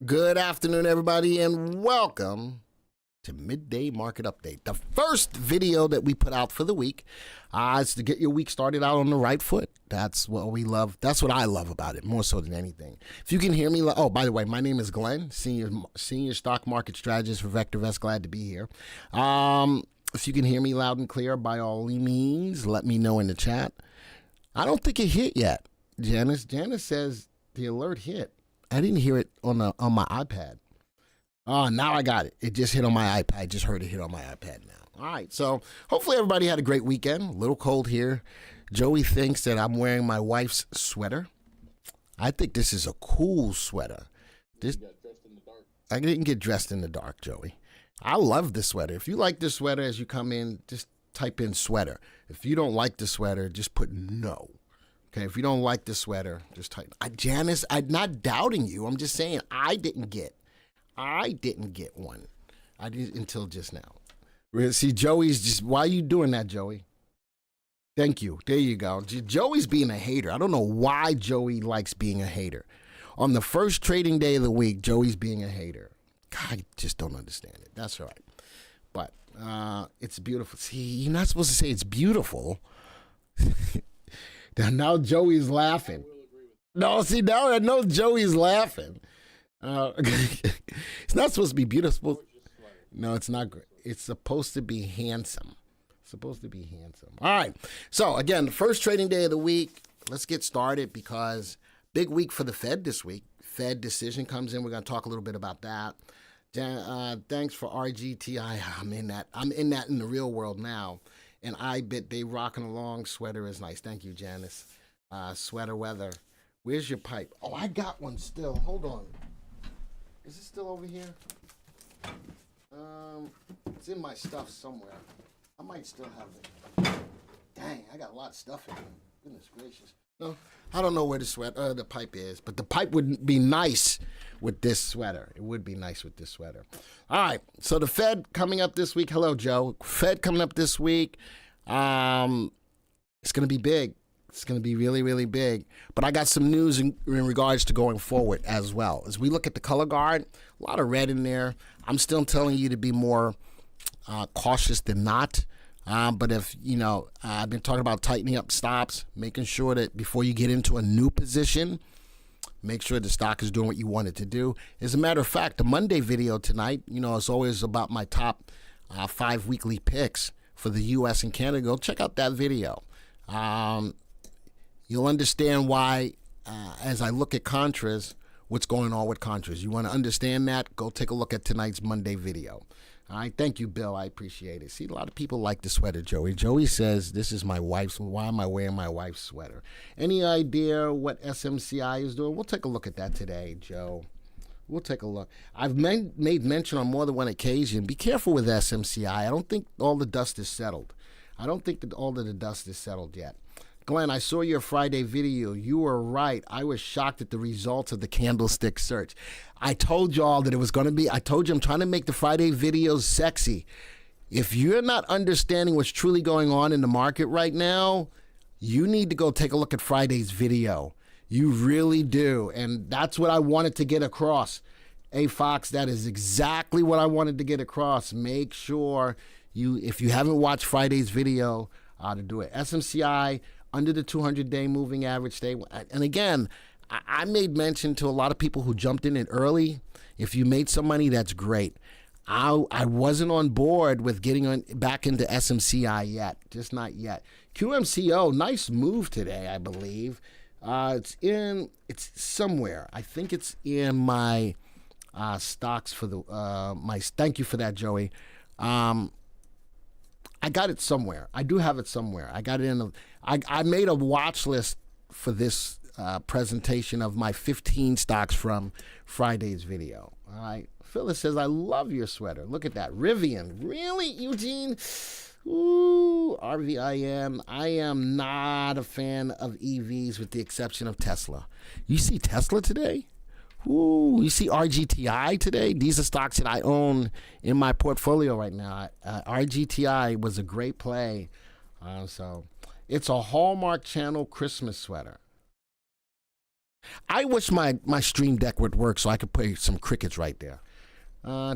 Good afternoon, everybody, and welcome to Midday Market Update. The first video that we put out for the week is to get your week started out on the right foot. That's what we love. That's what I love about it, more so than anything. If you can hear me, oh, by the way, my name is Glenn, senior stock market strategist for VectorVest. Glad to be here. If you can hear me loud and clear, by all means, let me know in the chat. I don't think it hit yet, Janice. Janice says the alert hit. I didn't hear it on my iPad. Oh, now I got it. It just hit on my iPad. Just heard it hit on my iPad now. All right, so hopefully everybody had a great weekend. A little cold here. Joey thinks that I'm wearing my wife's sweater. I think this is a cool sweater. This, You got dressed in the dark. I didn't get dressed in the dark, Joey. I love this sweater. If you like this sweater as you come in, just type in sweater. If you don't like the sweater, just put no. Okay, if you don't like the sweater, just type. Janice, I'm not doubting you. I'm just saying I didn't get one. I didn't until just now. See, Joey's just, why are you doing that, Joey? Thank you. There you go. Joey's being a hater. I don't know why Joey likes being a hater. On the first trading day of the week, Joey's being a hater. God, I just don't understand it. That's all right. But it's beautiful. See, you're not supposed to say it's beautiful. Now Joey's laughing. No, see, now I know Joey's laughing. It's not supposed to be beautiful. No, it's not great. It's supposed to be handsome. It's supposed to be handsome. All right. So, again, the first trading day of the week. Let's get started because big week for the Fed this week. Fed decision comes in. We're going to talk a little bit about that. Thanks for RGTI. I'm in that in the real world now. And I bet they rocking along. Sweater is nice. Thank you, Janice. Sweater weather. Where's your pipe? Oh, I got one still. Hold on. Is it still over here? It's in my stuff somewhere. I might still have it. Dang, I got a lot of stuff in here. Goodness gracious. No, I don't know where the pipe is, but the pipe would be nice with this sweater. It would be nice with this sweater. All right, so the Fed coming up this week. Hello, Joe. Fed coming up this week. It's going to be big. It's going to be really, really big. But I got some news in regards to going forward as well. As we look at the color guard, a lot of red in there. I'm still telling you to be more cautious than not. But if, I've been talking about tightening up stops, making sure that before you get into a new position, make sure the stock is doing what you want it to do. As a matter of fact, the Monday video tonight, it's always about my top 5 weekly picks for the U.S. and Canada. Go check out that video. You'll understand why, as I look at Contras, what's going on with Contras. You want to understand that? Go take a look at tonight's Monday video. All right, thank you, Bill. I appreciate it. See, a lot of people like the sweater, Joey. Joey says, this is my wife's. Why am I wearing my wife's sweater? Any idea what SMCI is doing? We'll take a look at that today, Joe. We'll take a look. I've made mention on more than one occasion. Be careful with SMCI. I don't think all the dust is settled. I don't think that all of the dust is settled yet. Glenn, I saw your Friday video. You were right. I was shocked at the results of the candlestick search. I told y'all that it was going to be, I told you I'm trying to make the Friday videos sexy. If you're not understanding what's truly going on in the market right now, you need to go take a look at Friday's video. You really do. And that's what I wanted to get across. Hey, Fox, that is exactly what I wanted to get across. Make sure if you haven't watched Friday's video, to do it. SMCI, under the 200-day moving average stay. And again, I made mention to a lot of people who jumped in it early. If you made some money, that's great. I wasn't on board with getting back into SMCI yet, just not yet. QMCO, nice move today, I believe. It's somewhere. I think it's in my stocks for the thank you for that, Joey. I got it somewhere. I do have it somewhere. I got it in. I made a watch list for this presentation of my 15 stocks from Friday's video. All right. Phyllis says, I love your sweater. Look at that. Rivian. Really, Eugene? Ooh, RVIM. I am not a fan of EVs with the exception of Tesla. You see Tesla today? Ooh, you see RGTI today? These are stocks that I own in my portfolio right now. RGTI was a great play. So it's a Hallmark Channel Christmas sweater. I wish my stream deck would work so I could play some crickets right there.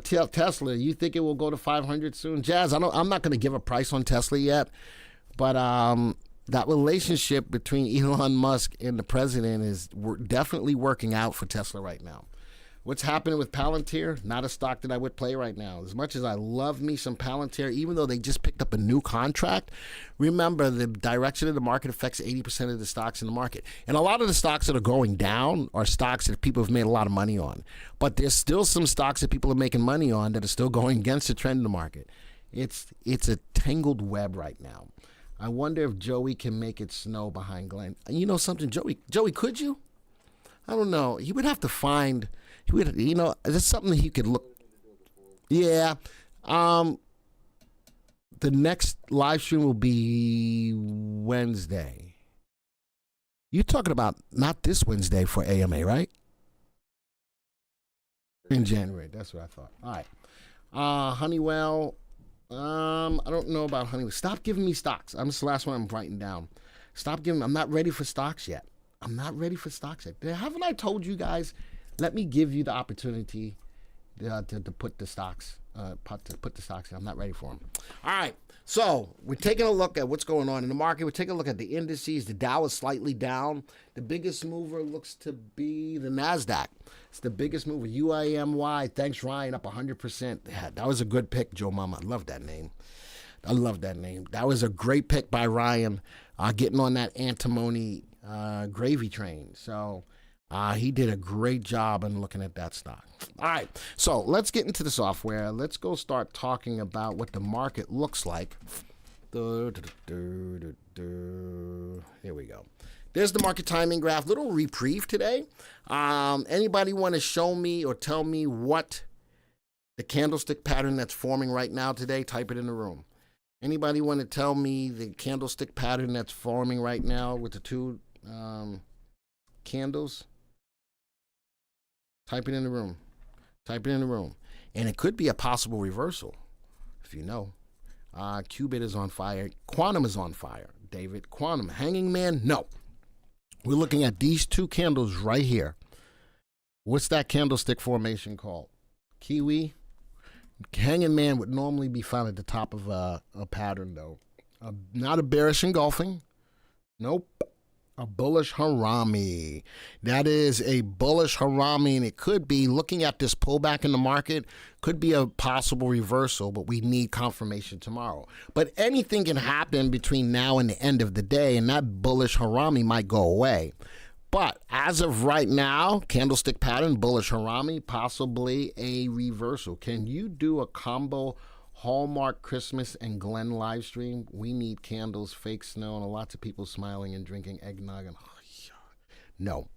Tesla, you think it will go to 500 soon? Jazz, I'm not going to give a price on Tesla yet, but that relationship between Elon Musk and the president is definitely working out for Tesla right now. What's happening with Palantir? Not a stock that I would play right now. As much as I love me some Palantir, even though they just picked up a new contract, remember the direction of the market affects 80% of the stocks in the market. And a lot of the stocks that are going down are stocks that people have made a lot of money on. But there's still some stocks that people are making money on that are still going against the trend in the market. It's a tangled web right now. I wonder if Joey can make it snow behind Glenn. You know something, Joey, could you? I don't know. He would have to find... there's something he could look. Yeah. The next live stream will be Wednesday. You're talking about not this Wednesday for AMA, right? In January. That's what I thought. All right. Honeywell. I don't know about Honeywell. Stop giving me stocks. This is the last one I'm writing down. I'm not ready for stocks yet. Haven't I told you guys? Let me give you the opportunity to put the stocks, put the stocks in. I'm not ready for them. All right. So we're taking a look at what's going on in the market. We're taking a look at the indices. The Dow is slightly down. The biggest mover looks to be the NASDAQ. It's the biggest mover. UIMY. Thanks, Ryan. Up 100%. Yeah, that was a good pick, Joe Mama. I love that name. That was a great pick by Ryan, getting on that antimony gravy train. So he did a great job in looking at that stock. All right, so let's get into the software. Let's go start talking about what the market looks like. Here we go. There's the market timing graph. Little reprieve today. Anybody want to show me or tell me what the candlestick pattern that's forming right now today? Type it in the room. Anybody want to tell me the candlestick pattern that's forming right now with the two candles? Type it in the room. And it could be a possible reversal, if you know. Qubit is on fire. Quantum is on fire. David, Quantum. Hanging Man, no. We're looking at these two candles right here. What's that candlestick formation called? Kiwi. Hanging Man would normally be found at the top of a pattern, though. Not a bearish engulfing. Nope. A bullish harami. That is a bullish harami, and it could be, looking at this pullback in the market, could be a possible reversal, but we need confirmation tomorrow. But anything can happen between now and the end of the day, and that bullish harami might go away. But as of right now, candlestick pattern, bullish harami, possibly a reversal. Can you do a combo Hallmark Christmas and Glenn live stream? We need candles, fake snow, and lots of people smiling and drinking eggnog. And no,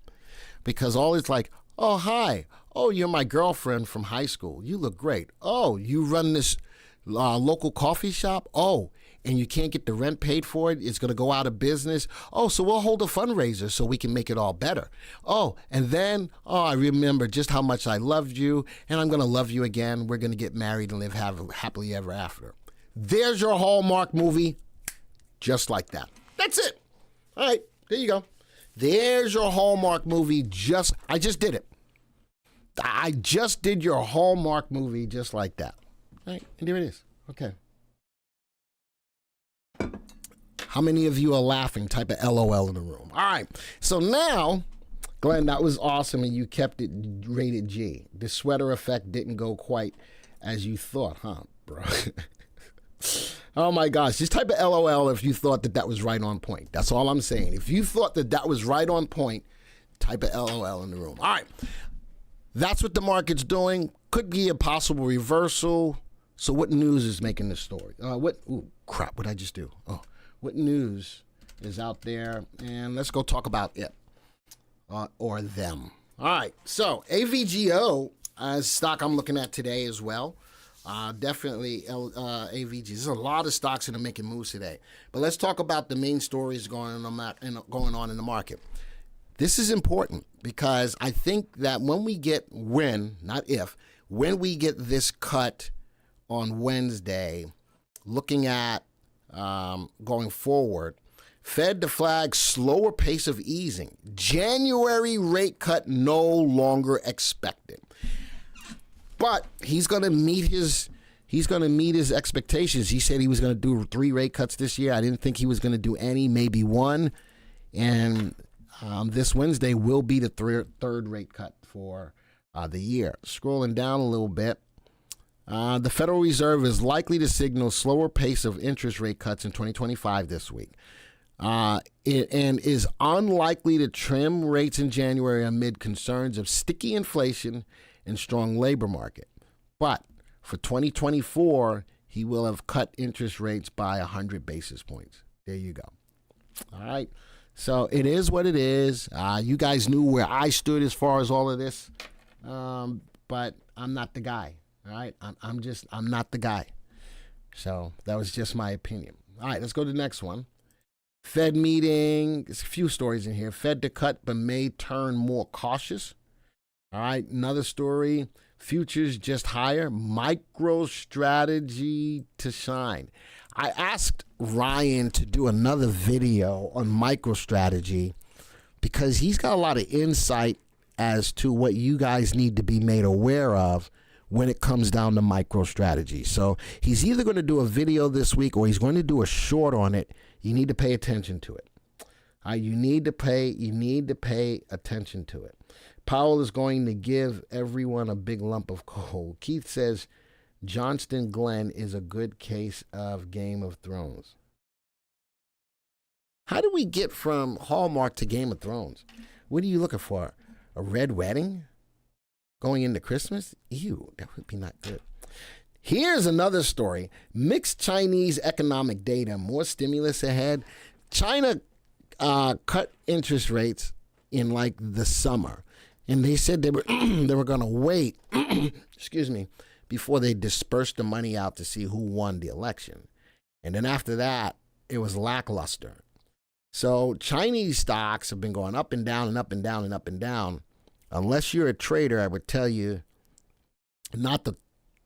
because all it's like, oh, hi. Oh, you're my girlfriend from high school. You look great. Oh, you run this local coffee shop. Oh, and you can't get the rent paid for it. It's going to go out of business. Oh, so we'll hold a fundraiser so we can make it all better. Oh, and then, I remember just how much I loved you, and I'm going to love you again. We're going to get married and live happily ever after. There's your Hallmark movie, just like that. That's it. All right, there you go. There's your Hallmark movie. I just did it. I just did your Hallmark movie just like that. All right, and there it is. Okay. How many of you are laughing? Type of LOL in the room. All right. So now, Glenn, that was awesome, and you kept it rated G. The sweater effect didn't go quite as you thought, huh, bro? Oh, my gosh. Just type of LOL if you thought that was right on point. That's all I'm saying. If you thought that was right on point, type of LOL in the room. All right. That's what the market's doing. Could be a possible reversal. So what news is making this story? Ooh, crap. What did I just do? Oh. What news is out there? And let's go talk about it or them. All right. So AVGO is stock I'm looking at today as well. Definitely AVG. There's a lot of stocks that are making moves today. But let's talk about the main stories going on in the market. This is important because I think that when we get when we get this cut on Wednesday, looking at going forward, Fed to flag slower pace of easing. January rate cut no longer expected. But he's going to meet his expectations. He said he was going to do 3 rate cuts this year. I didn't think he was going to do any, maybe 1. And this Wednesday will be the third rate cut for the year. Scrolling down a little bit, the Federal Reserve is likely to signal slower pace of interest rate cuts in 2025 this week. And is unlikely to trim rates in January amid concerns of sticky inflation and strong labor market. But for 2024, he will have cut interest rates by 100 basis points. There you go. All right. So it is what it is. You guys knew where I stood as far as all of this, but I'm not the guy. All right. I'm not the guy. So that was just my opinion. All right. Let's go to the next one. Fed meeting, there's a few stories in here. Fed to cut but may turn more cautious. All right, another story. Futures just higher. MicroStrategy to shine. I asked Ryan to do another video on MicroStrategy because he's got a lot of insight as to what you guys need to be made aware of when it comes down to MicroStrategy. So he's either going to do a video this week or he's going to do a short on it. You need to pay attention to it. You need to pay attention to it. Powell is going to give everyone a big lump of coal. Keith says Johnston Glenn is a good case of Game of Thrones. How do we get from Hallmark to Game of Thrones? What are you looking for? A red wedding? Going into Christmas? Ew, that would be not good. Here's another story. Mixed Chinese economic data. More stimulus ahead. China cut interest rates in like the summer. And they said they were going to wait, excuse me, before they dispersed the money out to see who won the election. And then after that, it was lackluster. So Chinese stocks have been going up and down and up and down and up and down. Unless you're a trader, I would tell you not to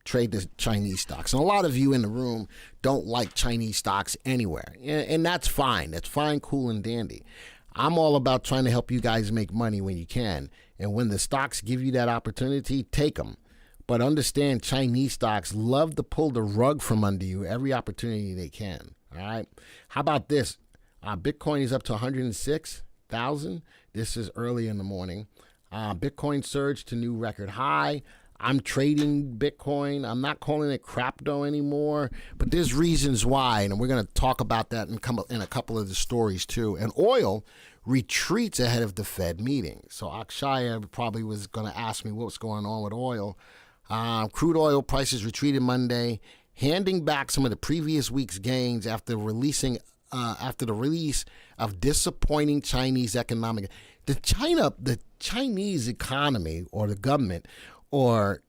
trade the Chinese stocks. And a lot of you in the room don't like Chinese stocks anywhere. And that's fine. That's fine, cool, and dandy. I'm all about trying to help you guys make money when you can. And when the stocks give you that opportunity, take them. But understand, Chinese stocks love to pull the rug from under you every opportunity they can. All right? How about this? Bitcoin is up to 106,000. This is early in the morning. Bitcoin surged to new record high. I'm trading Bitcoin. I'm not calling it crypto anymore, but there's reasons why, and we're going to talk about that in a couple of the stories too. And oil retreats ahead of the Fed meeting. So Akshaya probably was going to ask me what's going on with oil. Crude oil prices retreated Monday, handing back some of the previous week's gains after the release of disappointing Chinese economic. The Chinese economy or the government, or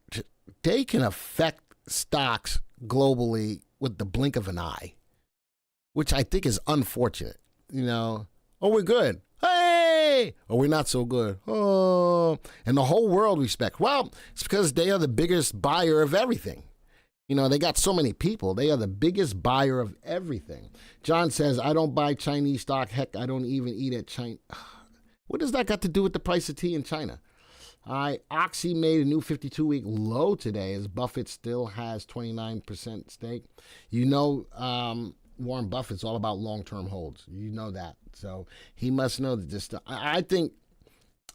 they can affect stocks globally with the blink of an eye, which I think is unfortunate. Oh, we're good. Hey, or we're not so good. Oh, and the whole world respect. Well, it's because they are the biggest buyer of everything. They got so many people. They are the biggest buyer of everything. John says, I don't buy Chinese stock. Heck, I don't even eat at China. What does that got to do with the price of tea in China? Oxy made a new 52-week low today as Buffett still has 29% stake. Warren Buffett's all about long-term holds. You know that. So he must know that this. I think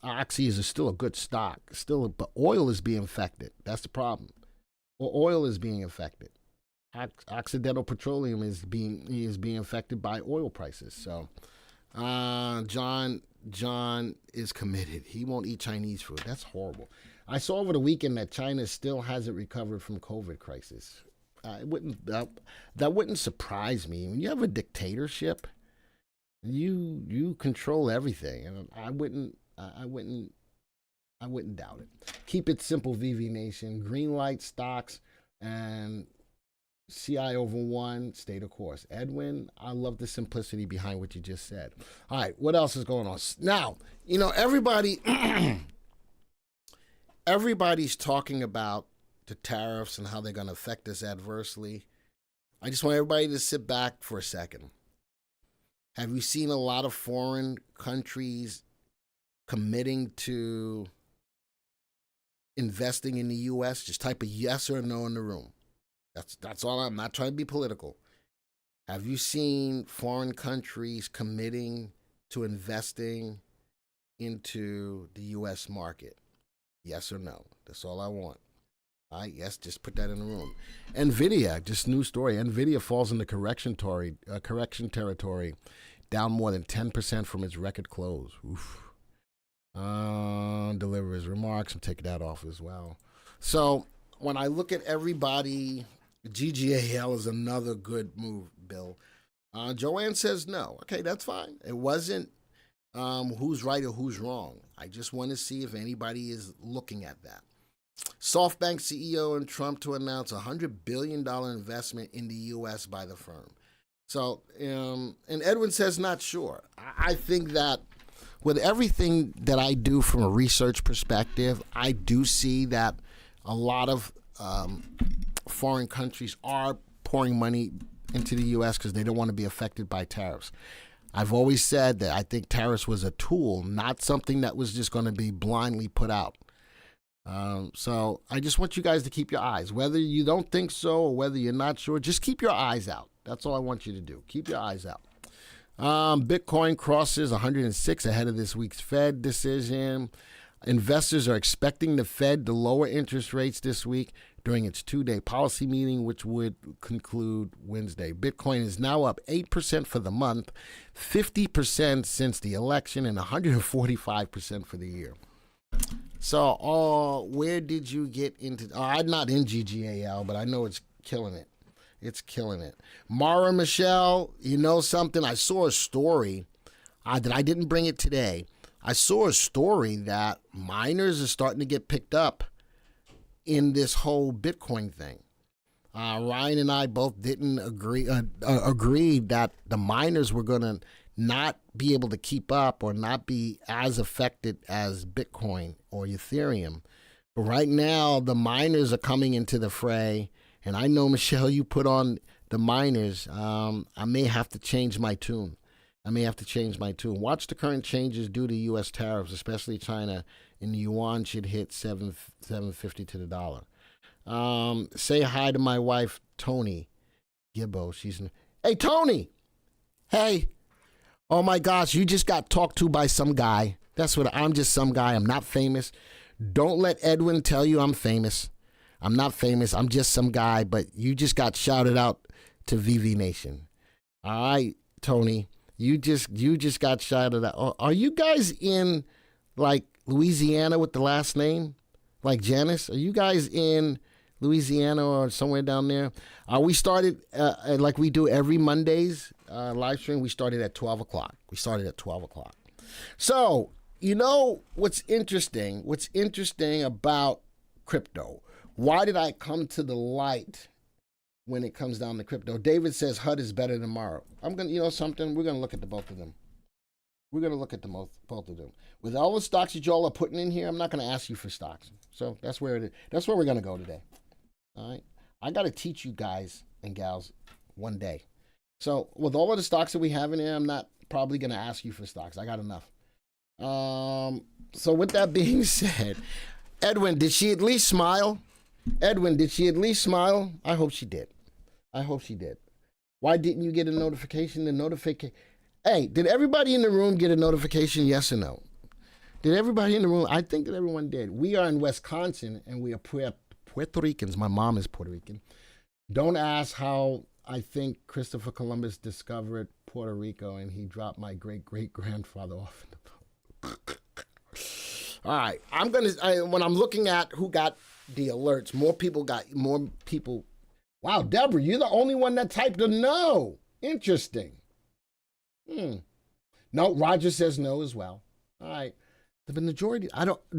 Oxy is still a good stock. But oil is being affected. That's the problem. Well, oil is being affected. Occidental Petroleum is being affected by oil prices. So John is committed. He won't eat Chinese food. That's horrible. I saw over the weekend that China still hasn't recovered from COVID crisis. That wouldn't surprise me. When you have a dictatorship, you control everything, and I wouldn't doubt it. Keep it simple, VV Nation. Green light stocks and CI over 1, stay the course. Edwin, I love the simplicity behind what you just said. All right, what else is going on? Now, everybody's talking about the tariffs and how they're going to affect us adversely. I just want everybody to sit back for a second. Have you seen a lot of foreign countries committing to investing in the U.S.? Just type a yes or a no in the room. That's all. I'm not trying to be political. Have you seen foreign countries committing to investing into the U.S. market? Yes or no? That's all I want. All right, yes, just put that in the room. NVIDIA, just news story. NVIDIA falls into correction territory, down more than 10% from its record close. Oof. Deliver his remarks. I'm taking that off as well. So when I look at everybody, GGAL is another good move, Bill. Joanne says no. Okay, that's fine. It wasn't who's right or who's wrong. I just want to see if anybody is looking at that. SoftBank CEO and Trump to announce a $100 billion investment in the U.S. by the firm. So, and Edwin says not sure. I think that with everything that I do from a research perspective, I do see that a lot of foreign countries are pouring money into the U.S. because they don't want to be affected by tariffs. I've always said that I think tariffs was a tool, not something that was just going to be blindly put out. So I just want you guys to keep your eyes. Whether you don't think so or whether you're not sure, just keep your eyes out. That's all I want you to do. Keep your eyes out. Bitcoin crosses 106 ahead of this week's Fed decision. Investors are expecting the Fed to lower interest rates this week during its two-day policy meeting, which would conclude Wednesday. Bitcoin is now up 8% for the month, 50% since the election, and 145% for the year. So, where did you get into? I'm not in GGAL, but I know it's killing it. It's killing it. Mara Michelle, you know something? I saw a story that I didn't bring it today. I saw a story that miners are starting to get picked up in this whole Bitcoin thing. Ryan and I both didn't agreed that the miners were going to not be able to keep up or not be as affected as Bitcoin or Ethereum. But right now, the miners are coming into the fray. And I know, Michelle, you put on the miners. I may have to change my tune. Watch the current changes due to U.S. tariffs, especially China, and the yuan should hit 750 to the dollar. Say hi to my wife, Tony Gibbo. Hey, Tony. Hey. Oh, my gosh, you just got talked to by some guy. That's what I'm just some guy. I'm not famous. Don't let Edwin tell you I'm famous. I'm not famous. I'm just some guy, but you just got shouted out to VV Nation. All right, Tony, you just got shouted out. Are you guys in, like, Louisiana with the last name? Like Janice? Are you guys in Louisiana or somewhere down there? We started, like we do every Mondays, live stream. We started at 12 o'clock. So, you know what's interesting? What's interesting about crypto? Why did I come to the light when it comes down to crypto? David says HUD is better than tomorrow. I'm going to, you know something? We're going to look at the both of them. Both of them. With all the stocks that y'all are putting in here, I'm not going to ask you for stocks. So that's where it is. That's where we're going to go today. All right. I got to teach you guys and gals one day. So with all of the stocks that we have in here, I'm not probably going to ask you for stocks. I got enough. So with that being said, Edwin, did she at least smile? I hope she did. Why didn't you get a notification? Hey, did everybody in the room get a notification, yes or no? Did everybody in the room? I think that everyone did. We are in Wisconsin, and we are Puerto Ricans. My mom is Puerto Rican. Don't ask how I think Christopher Columbus discovered Puerto Rico, and he dropped my great-great-grandfather off in the boat. All right, when I'm looking at who got the alerts, more people. Wow, Deborah, you're the only one that typed a no. Interesting. No, Roger says no as well. All right. The majority,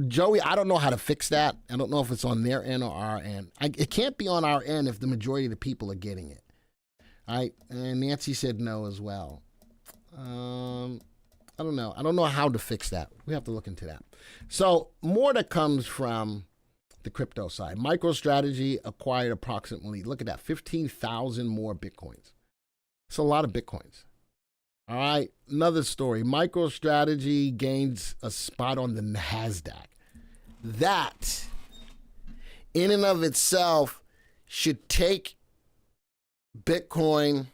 Joey, I don't know how to fix that. I don't know if it's on their end or our end. It can't be on our end if the majority of the people are getting it. All right. And Nancy said no as well. I don't know. I don't know how to fix that. We have to look into that. So more that comes from the crypto side. MicroStrategy acquired approximately, look at that, 15,000 more Bitcoins. It's a lot of Bitcoins. All right, another story. MicroStrategy gains a spot on the NASDAQ. That, in and of itself, should take Bitcoin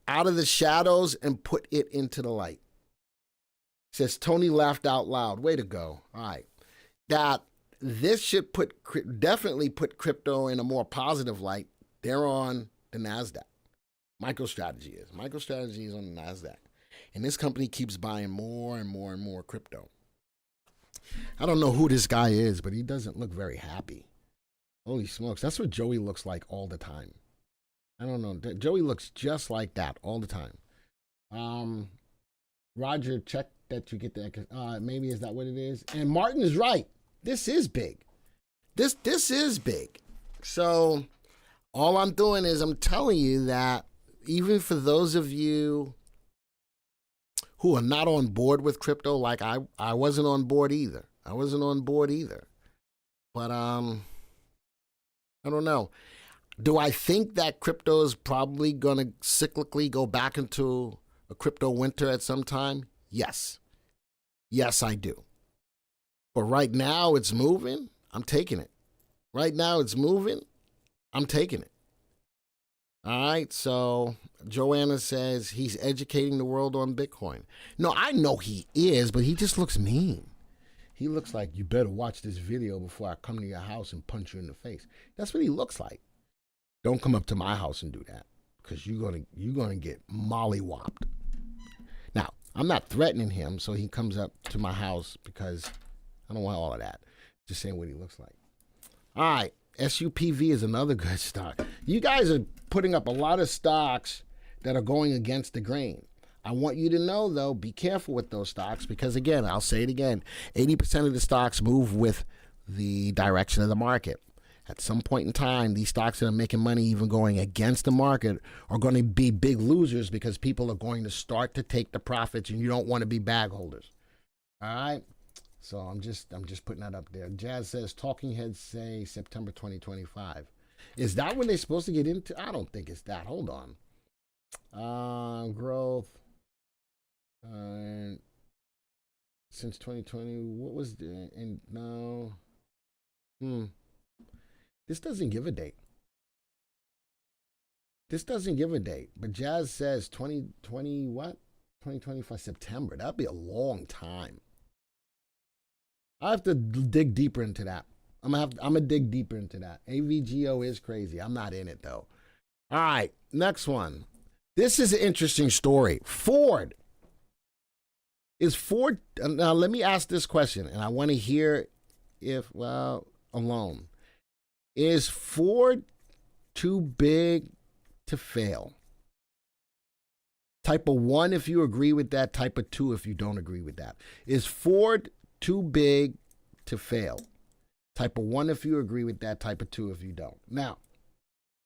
out of the shadows and put it into the light. Says Tony laughed out loud. Way to go. All right. That this should definitely put crypto in a more positive light. They're on the NASDAQ. MicroStrategy is. MicroStrategy is on the NASDAQ. And this company keeps buying more and more and more crypto. I don't know who this guy is, but he doesn't look very happy. Holy smokes. That's what Joey looks like all the time. I don't know. Joey looks just like that all the time. Roger, check that you get the... maybe is that what it is? And Martin is right. This is big. This is big. So all I'm doing is I'm telling you that even for those of you who are not on board with crypto, like I wasn't on board either. I wasn't on board either. But I don't know. Do I think that crypto is probably going to cyclically go back into a crypto winter at some time? Yes. Yes, I do. But right now it's moving. I'm taking it. Right now it's moving. I'm taking it. All right, so Joanna says he's educating the world on Bitcoin. No, I know he is, but he just looks mean. He looks like, you better watch this video before I come to your house and punch you in the face. That's what he looks like. Don't come up to my house and do that, because you're gonna get mollywopped. Now, I'm not threatening him, so he comes up to my house because I don't want all of that. Just saying what he looks like. All right. SUPV is another good stock. You guys are putting up a lot of stocks that are going against the grain. I want you to know, though, be careful with those stocks because, again, I'll say it again, 80% of the stocks move with the direction of the market. At some point in time, these stocks that are making money even going against the market are going to be big losers because people are going to start to take the profits and you don't want to be bag holders. All right? So I'm just putting that up there. Jazz says, Talking Heads say September 2025. Is that when they're supposed to get into? I don't think it's that. Hold on. Growth. Since 2020, what was the, and no. This doesn't give a date. This doesn't give a date. But Jazz says 2020 what? 2025 September. That'd be a long time. I have to dig deeper into that. I'm gonna dig deeper into that. AVGO is crazy. I'm not in it though. All right, next one. This is an interesting story. Ford. Is Ford, now let me ask this question, and I want to hear if, well, alone. Is Ford too big to fail? Type of 1 if you agree with that, type of 2 if you don't agree with that. Is Ford too big to fail? Type of 1 if you agree with that, type of 2 if you don't. Now,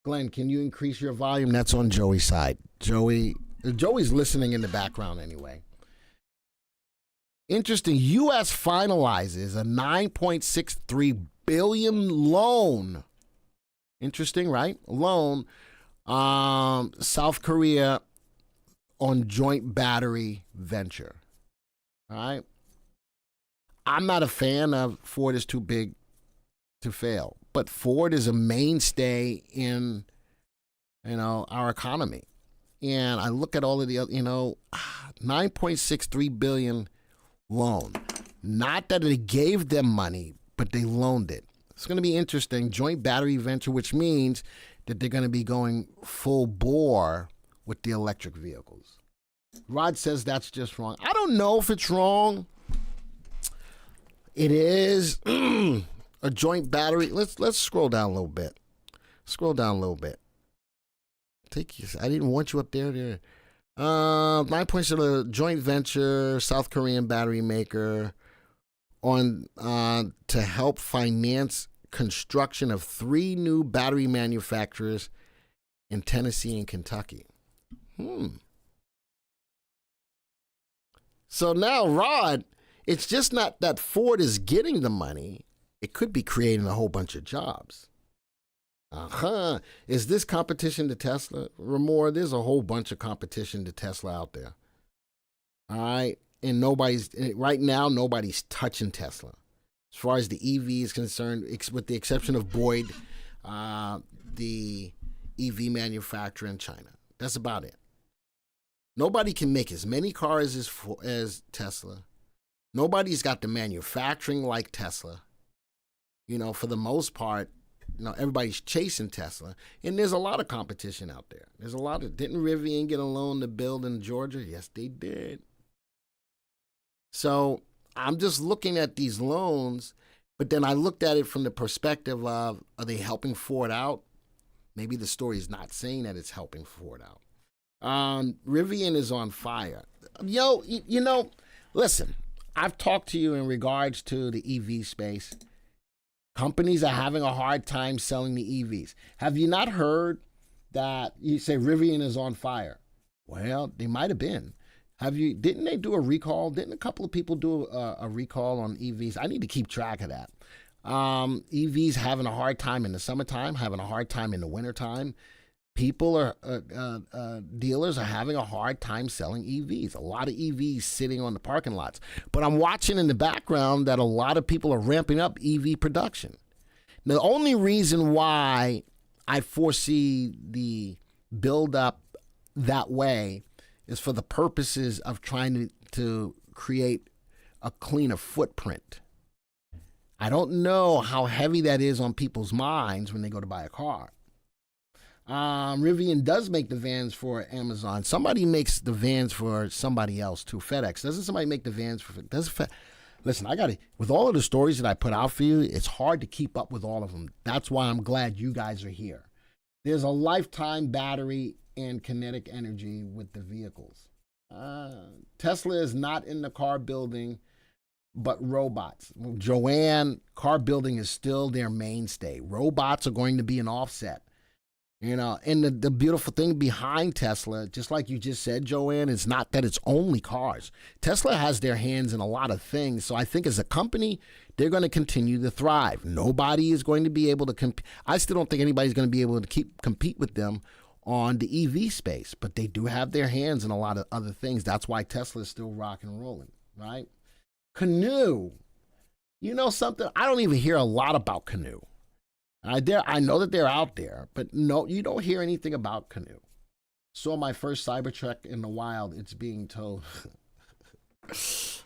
Glenn, can you increase your volume? That's on Joey's side. Joey's listening in the background anyway. Interesting. U.S. finalizes a $9.63 billion loan. Interesting, right? Loan. South Korea on joint battery venture. All right. I'm not a fan of Ford is too big to fail, but Ford is a mainstay in, our economy. And I look at all of the other, $9.63 billion loan. Not that it gave them money, but they loaned it. It's going to be interesting. Joint battery venture, which means that they're going to be going full bore with the electric vehicles. Rod says that's just wrong. I don't know if it's wrong. It is a joint battery. Let's scroll down a little bit. Scroll down a little bit. I didn't want you up there. 9 points of a joint venture, South Korean battery maker, on to help finance construction of 3 new battery manufacturers in Tennessee and Kentucky. So now, Rod, it's just not that Ford is getting the money. It could be creating a whole bunch of jobs. Uh-huh. Is this competition to Tesla? Ramor, there's a whole bunch of competition to Tesla out there. All right. And right now, nobody's touching Tesla. As far as the EV is concerned, with the exception of Boyd, the EV manufacturer in China. That's about it. Nobody can make as many cars as Tesla. Nobody's got the manufacturing like Tesla. For the most part, everybody's chasing Tesla. And there's a lot of competition out there. Didn't Rivian get a loan to build in Georgia? Yes, they did. So I'm just looking at these loans, but then I looked at it from the perspective of, are they helping Ford out? Maybe the story is not saying that it's helping Ford out. Rivian is on fire. Listen, I've talked to you in regards to the EV space. Companies are having a hard time selling the EVs. Have you not heard that you say Rivian is on fire? Well, they might have been. Didn't they do a recall? Didn't a couple of people do a recall on EVs? I need to keep track of that. EVs having a hard time in the summertime, having a hard time in the wintertime. Dealers are having a hard time selling EVs. A lot of EVs sitting on the parking lots. But I'm watching in the background that a lot of people are ramping up EV production. Now, the only reason why I foresee the build-up that way is for the purposes of trying to create a cleaner footprint. I don't know how heavy that is on people's minds when they go to buy a car. Rivian does make the vans for Amazon. Somebody makes the vans for somebody else too. FedEx. Doesn't somebody make the vans for? Listen, with all of the stories that I put out for you, it's hard to keep up with all of them. That's why I'm glad you guys are here. There's a lifetime battery and kinetic energy with the vehicles. Tesla is not in the car building, but robots. Joanne, car building is still their mainstay. Robots are going to be an offset. And the beautiful thing behind Tesla, just like you just said, Joanne, is not that it's only cars. Tesla has their hands in a lot of things. So I think as a company, they're going to continue to thrive. Nobody is going to be able to compete. I still don't think anybody's going to be able to compete with them on the EV space, but they do have their hands in a lot of other things. That's why Tesla is still rock and rolling, right? Canoo. You know something? I don't even hear a lot about Canoo. I know that they're out there, but no, you don't hear anything about Canoo. Saw my first Cybertruck in the wild. It's being towed.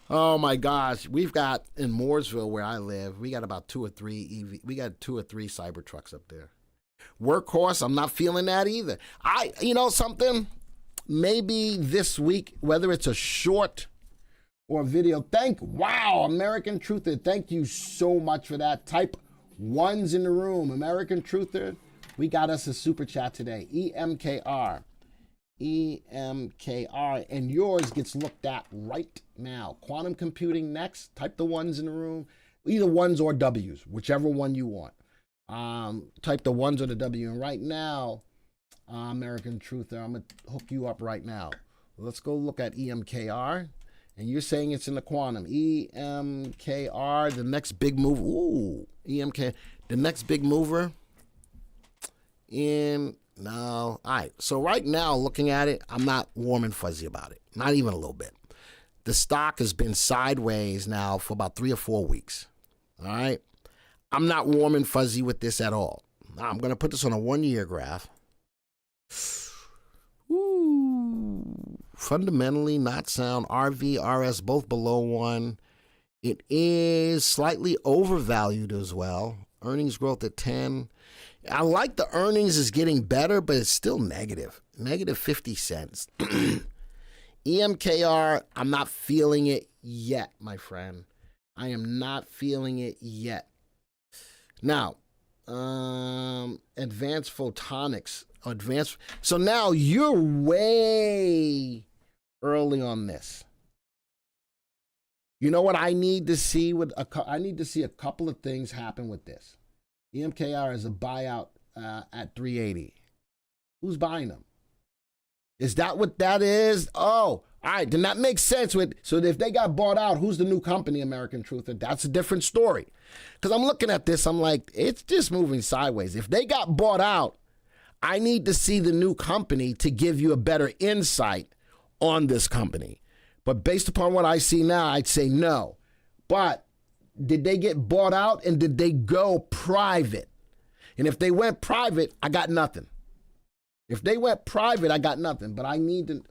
Oh my gosh, we've got in Mooresville where I live, we got about 2 or 3 EV. We got 2 or 3 Cybertrucks up there. Workhorse, I'm not feeling that either. Something. Maybe this week, whether it's a short or a video. Wow, American Truther, thank you so much for that. Type ones in the room. American Truther, we got us a super chat today. EMKR. And yours gets looked at right now. Quantum computing next. Type the ones in the room. Either ones or W's, whichever one you want. Type the ones or the W. And right now, American Truther, I'm going to hook you up right now. Let's go look at EMKR. And you're saying it's in the quantum. EMKR, the next big move. Ooh, EMK, the next big mover. No. All right. So right now, looking at it, I'm not warm and fuzzy about it. Not even a little bit. The stock has been sideways now for about 3 or 4 weeks. All right. I'm not warm and fuzzy with this at all. Now, I'm going to put this on a 1-year graph. Fundamentally not sound. RV, RS, both below 1. It is slightly overvalued as well. Earnings growth at 10. I like the earnings is getting better, but it's still negative. Negative 50 cents. EMKR, I'm not feeling it yet, my friend. I am not feeling it yet. Now, advanced photonics. So now you're way early on this. You know what I need to see? I need to see a couple of things happen with this. EMKR is a buyout at 380. Who's buying them? Is that what that is? Oh, All right, then that makes sense. So if they got bought out, who's the new company, American Truther? That's a different story. Because I'm looking at this, I'm like, it's just moving sideways. If they got bought out, I need to see the new company to give you a better insight on this company. But based upon what I see now, I'd say no. But did they get bought out and did they go private? And if they went private, I got nothing. If they went private, I got nothing. But I need to...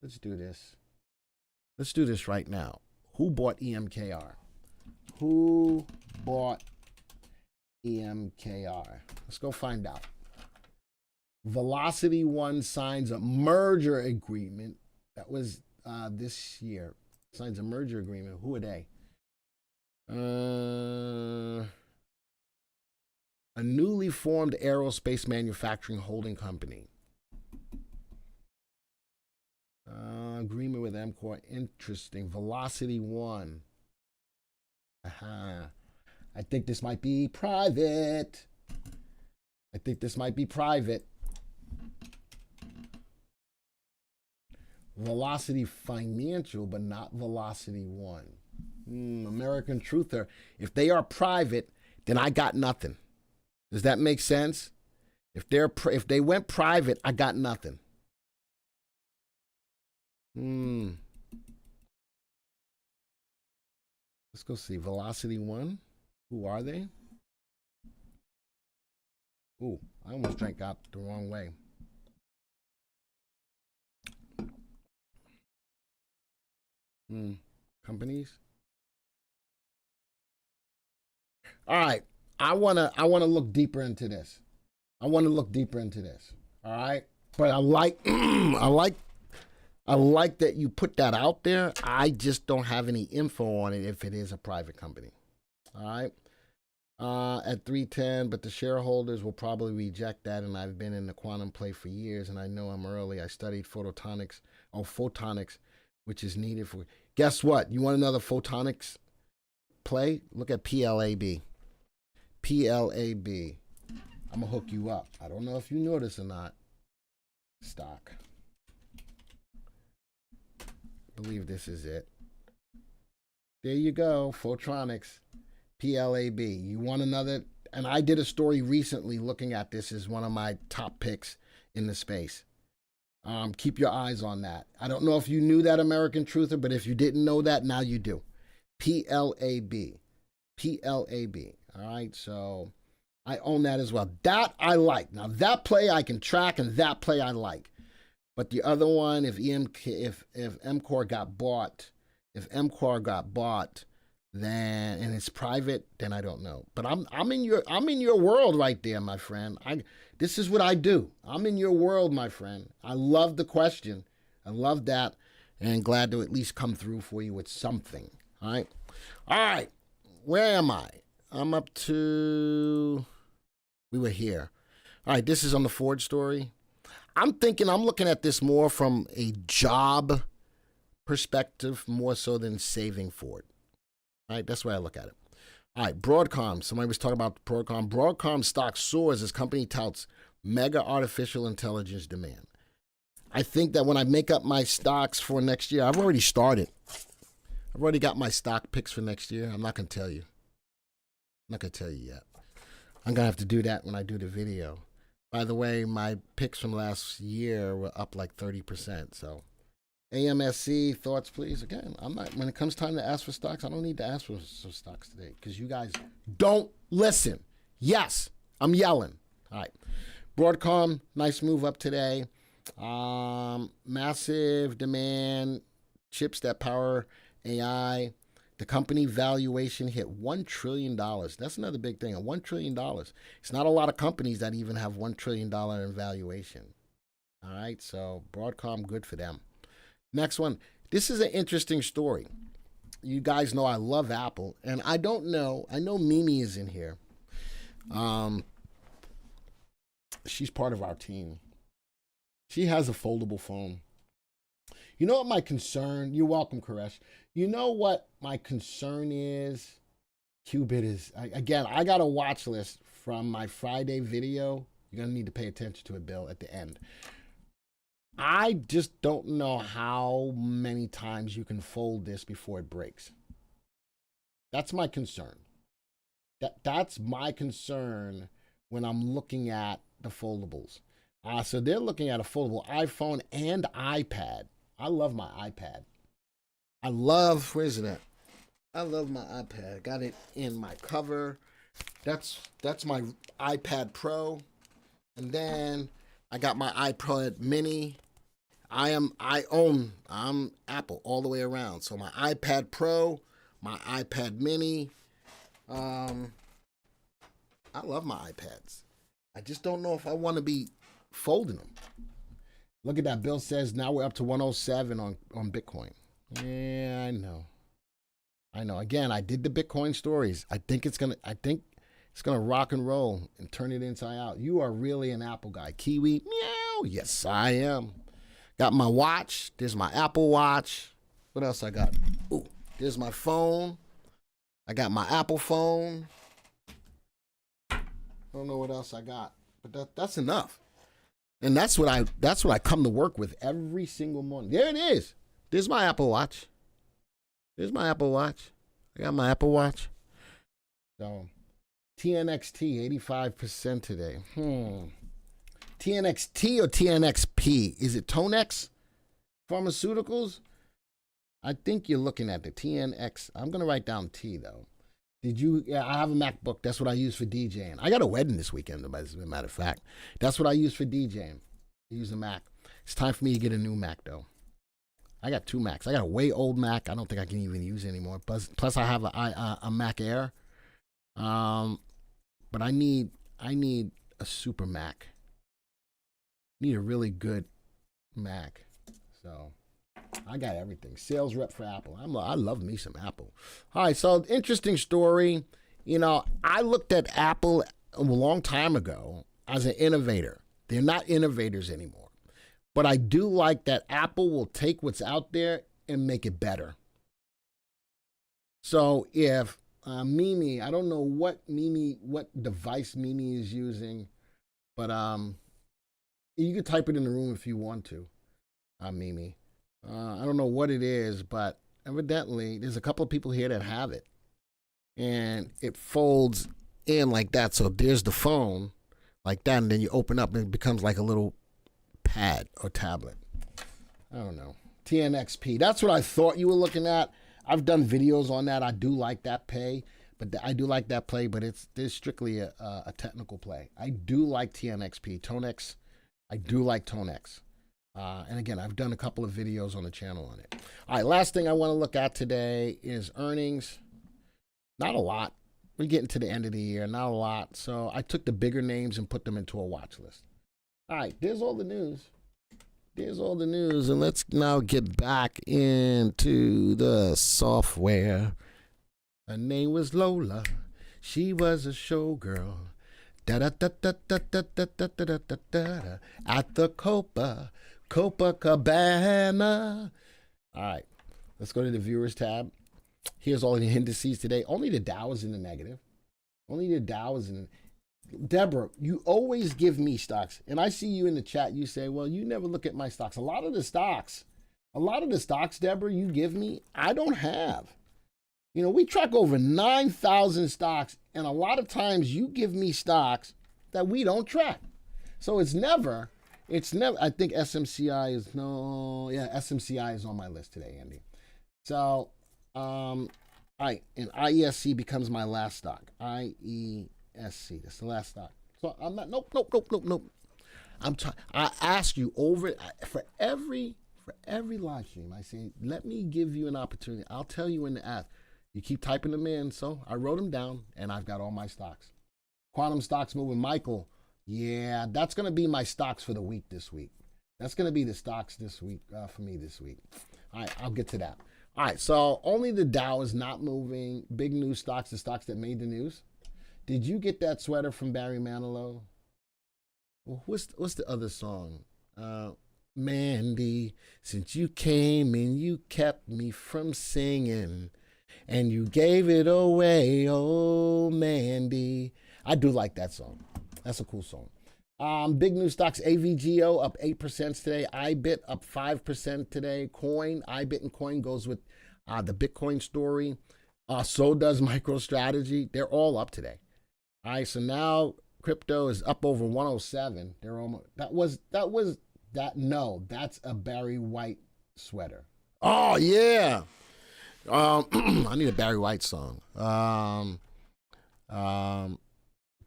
let's do this. Let's do this right now. Who bought EMKR? Who bought EMKR? Let's go find out. Velocity One signs a merger agreement. That was this year. Signs a merger agreement. Who are they? A newly formed aerospace manufacturing holding company. Agreement with MCOR. Interesting. Velocity One. Aha. I think this might be private. I think this might be private. Velocity Financial, but not Velocity One. American Truther. If they are private, then I got nothing. Does that make sense? If they went private, I got nothing. Let's go see. Velocity One. Who are they? Ooh, I almost drank out the wrong way. Companies. All right. I wanna look deeper into this. All right. But I like I like that you put that out there. I just don't have any info on it if it is a private company. All right. At 310, but the shareholders will probably reject that. And I've been in the quantum play for years, and I know I'm early. I studied photonics, which is needed for. Guess what? You want another photonics play? Look at PLAB. PLAB. I'm gonna hook you up. I don't know if you know this or not. Stock. I believe this is it. There you go. Photronics. PLAB. You want another? And I did a story recently looking at this as one of my top picks in the space. Keep your eyes on that. I don't know if you knew that, American Truther, but if you didn't know that, now you do. PLAB. PLAB. All right, so I own that as well. That I like. Now, that play I can track, and that play I like. But the other one, if MCOR got bought, then and it's private, then I don't know. But I'm in your world right there, my friend. This is what I do. I'm in your world, my friend. I love the question. I love that, and glad to at least come through for you with something. All right. Where am I? I'm up to. We were here. All right. This is on the Ford story. I'm looking at this more from a job perspective, more so than saving Ford. All right, that's the way I look at it. All right, Broadcom. Somebody was talking about Broadcom. Broadcom stock soars as company touts mega artificial intelligence demand. I think that when I make up my stocks for next year, I've already started. I've already got my stock picks for next year. I'm not going to tell you. I'm not going to tell you yet. I'm going to have to do that when I do the video. By the way, my picks from last year were up like 30%. So AMSC, thoughts, please. Again, I'm not. When it comes time to ask for stocks, I don't need to ask for some stocks today because you guys don't listen. Yes, I'm yelling. All right, Broadcom, nice move up today. Massive demand, chips that power AI. The company valuation hit $1 trillion. That's another big thing. $1 trillion. It's not a lot of companies that even have $1 trillion in valuation. All right, so Broadcom, good for them. Next one. This is an interesting story. You guys know I love Apple, and I don't know. I know Mimi is in here. She's part of our team. She has a foldable phone. You know what my concern? You're welcome, Koresh. You know what my concern is? Qubit is, again, I got a watch list from my Friday video. You're going to need to pay attention to it, Bill, at the end. I just don't know how many times you can fold this before it breaks. That's my concern. That's my concern when I'm looking at the foldables. So they're looking at a foldable iPhone and iPad. I love my iPad. Where is it at? I love my iPad. Got it in my cover. That's my iPad Pro. And then I got my iPad Mini. I'm Apple all the way around. So my iPad Pro, my iPad Mini. I love my iPads. I just don't know if I want to be folding them. Look at that. Bill says now we're up to 107 on Bitcoin. Yeah, I know. Again, I did the Bitcoin stories. I think it's gonna rock and roll and turn it inside out. You are really an Apple guy. Kiwi, meow. Yes, I am. Got my watch. There's my Apple Watch. What else I got? Ooh, there's my phone. I got my Apple phone. I don't know what else I got, but that's enough. And that's what I come to work with every single morning. There it is. There's my Apple Watch. I got my Apple Watch. So TNXT 85% today. TNXT or TNXP? Is it Tonex Pharmaceuticals? I think you're looking at the TNX. I'm gonna write down T though. Yeah, I have a MacBook. That's what I use for DJing. I got a wedding this weekend, as a matter of fact. That's what I use for DJing. I use a Mac. It's time for me to get a new Mac, though. I got 2 Macs. I got a way old Mac. I don't think I can even use it anymore. Plus I have a Mac Air. But I need a super Mac. Need a really good Mac. So I got everything. Sales rep for Apple. I love me some Apple. All right, so interesting story. I looked at Apple a long time ago as an innovator. They're not innovators anymore. But I do like that Apple will take what's out there and make it better. So if Mimi, I don't know what device Mimi is using, but you can type it in the room if you want to, Mimi. I don't know what it is, but evidently there's a couple of people here that have it. And it folds in like that. So there's the phone like that, and then you open up and it becomes like a little pad or tablet. I don't know. TNXP. That's what I thought you were looking at. I've done videos on that. I do like that play, but there's strictly a technical play. I do like TNXP. Tonex. I do like Tonex. And again, I've done a couple of videos on the channel on it. All right, last thing I want to look at today is earnings. Not a lot. We're getting to the end of the year. Not a lot. So I took the bigger names and put them into a watch list. All right, there's all the news. And let's now get back into the software. Her name was Lola. She was a showgirl. At the Copacabana. All right, let's go to the viewers tab. Here's all the indices today. Only the Dow is in the negative. Deborah, you always give me stocks. And I see you in the chat. You say, well, you never look at my stocks. A lot of the stocks, Deborah, you give me, I don't have. We track over 9,000 stocks. And a lot of times you give me stocks that we don't track. So it's never, I think SMCI SMCI is on my list today, Andy. So, and IESC becomes my last stock. IESC, that's the last stock. So I'm not, nope. I ask you for every live stream, I say, let me give you an opportunity. I'll tell you in the app. You keep typing them in. So I wrote them down, and I've got all my stocks. Quantum stocks moving. Michael, yeah, that's going to be my stocks for the week this week. That's going to be the stocks this week for me this week. All right, I'll get to that. All right, so only the Dow is not moving. Big news stocks, the stocks that made the news. Did you get that sweater from Barry Manilow? Well, what's the other song? Mandy, since you came and you kept me from singing. And you gave it away, oh, Mandy. I do like that song. That's a cool song. Big news stocks, AVGO up 8% today. IBIT up 5% today. Coin, IBIT and Coin goes with the Bitcoin story. So does MicroStrategy. They're all up today. All right, so now crypto is up over 107. They're almost no, that's a Barry White sweater. Oh yeah. I need a Barry White song.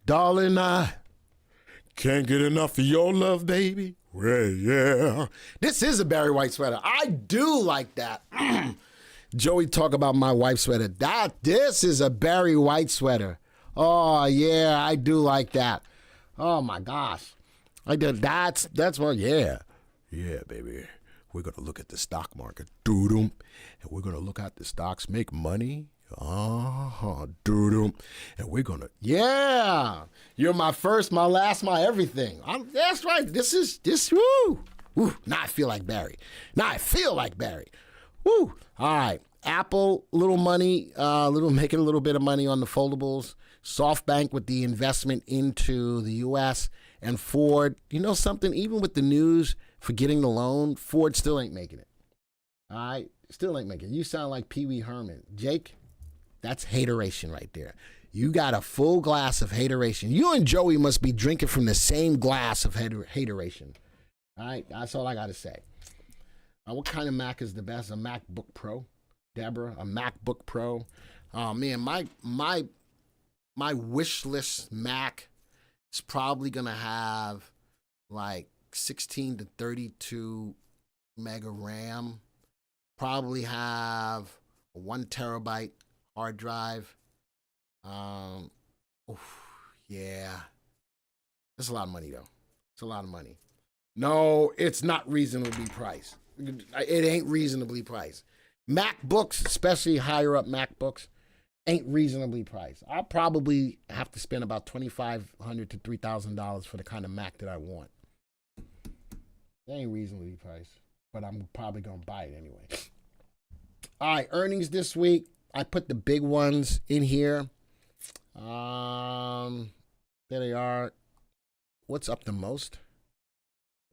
Darling, I can't get enough of your love, baby. Well, yeah. This is a Barry White sweater. I do like that. Joey talk about my wife's sweater. This is a Barry White sweater. Oh yeah, I do like that. Oh my gosh. I did that's what yeah. Yeah, baby. We're gonna look at the stock market. Doo-doo. And we're gonna look at the stocks make money. Doo-doo. And we're gonna yeah. You're my first, my last, my everything. That's right. This woo. Now I feel like Barry. Woo. All right. Apple, little money, making a little bit of money on the foldables. SoftBank with the investment into the U.S. And Ford, you know something? Even with the news for getting the loan, Ford still ain't making it. All right? Still ain't making it. You sound like Pee Wee Herman. Jake, that's hateration right there. You got a full glass of hateration. You and Joey must be drinking from the same glass of hateration. All right? That's all I got to say. What kind of Mac is the best? A MacBook Pro? Deborah, a MacBook Pro. Oh, man, my wish list Mac is probably going to have like 16 to 32 mega RAM. Probably have a 1 terabyte hard drive. Yeah. That's a lot of money, though. It's a lot of money. No, it's not reasonably priced. It ain't reasonably priced. MacBooks, especially higher up MacBooks, ain't reasonably priced. I'll probably have to spend about $2,500 to $3,000 for the kind of Mac that I want. They ain't reasonably priced, but I'm probably going to buy it anyway. All right, earnings this week. I put the big ones in here. There they are. What's up the most?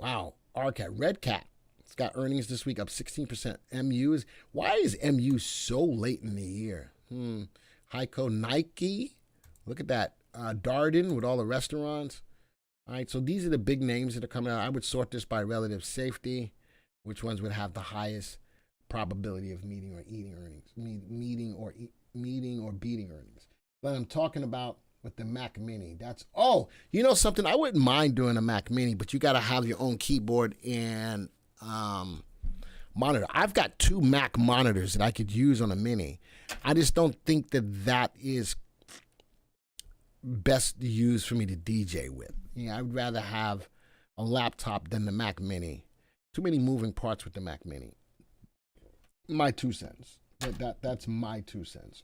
Wow, RCAT, Red Cat. It's got earnings this week up 16%. Why is MU so late in the year? Heiko, Nike. Look at that. Darden with all the restaurants. All right, so these are the big names that are coming out. I would sort this by relative safety. Which ones would have the highest probability of meeting or eating earnings? Meeting or beating earnings. But I'm talking about with the Mac Mini. You know something? I wouldn't mind doing a Mac Mini, but you got to have your own keyboard and monitor. I've got 2 Mac monitors that I could use on a Mini. I just don't think that is best to use for me to DJ with. I would rather have a laptop than the Mac Mini. Too many moving parts with the Mac Mini. My 2 cents. That's my 2 cents.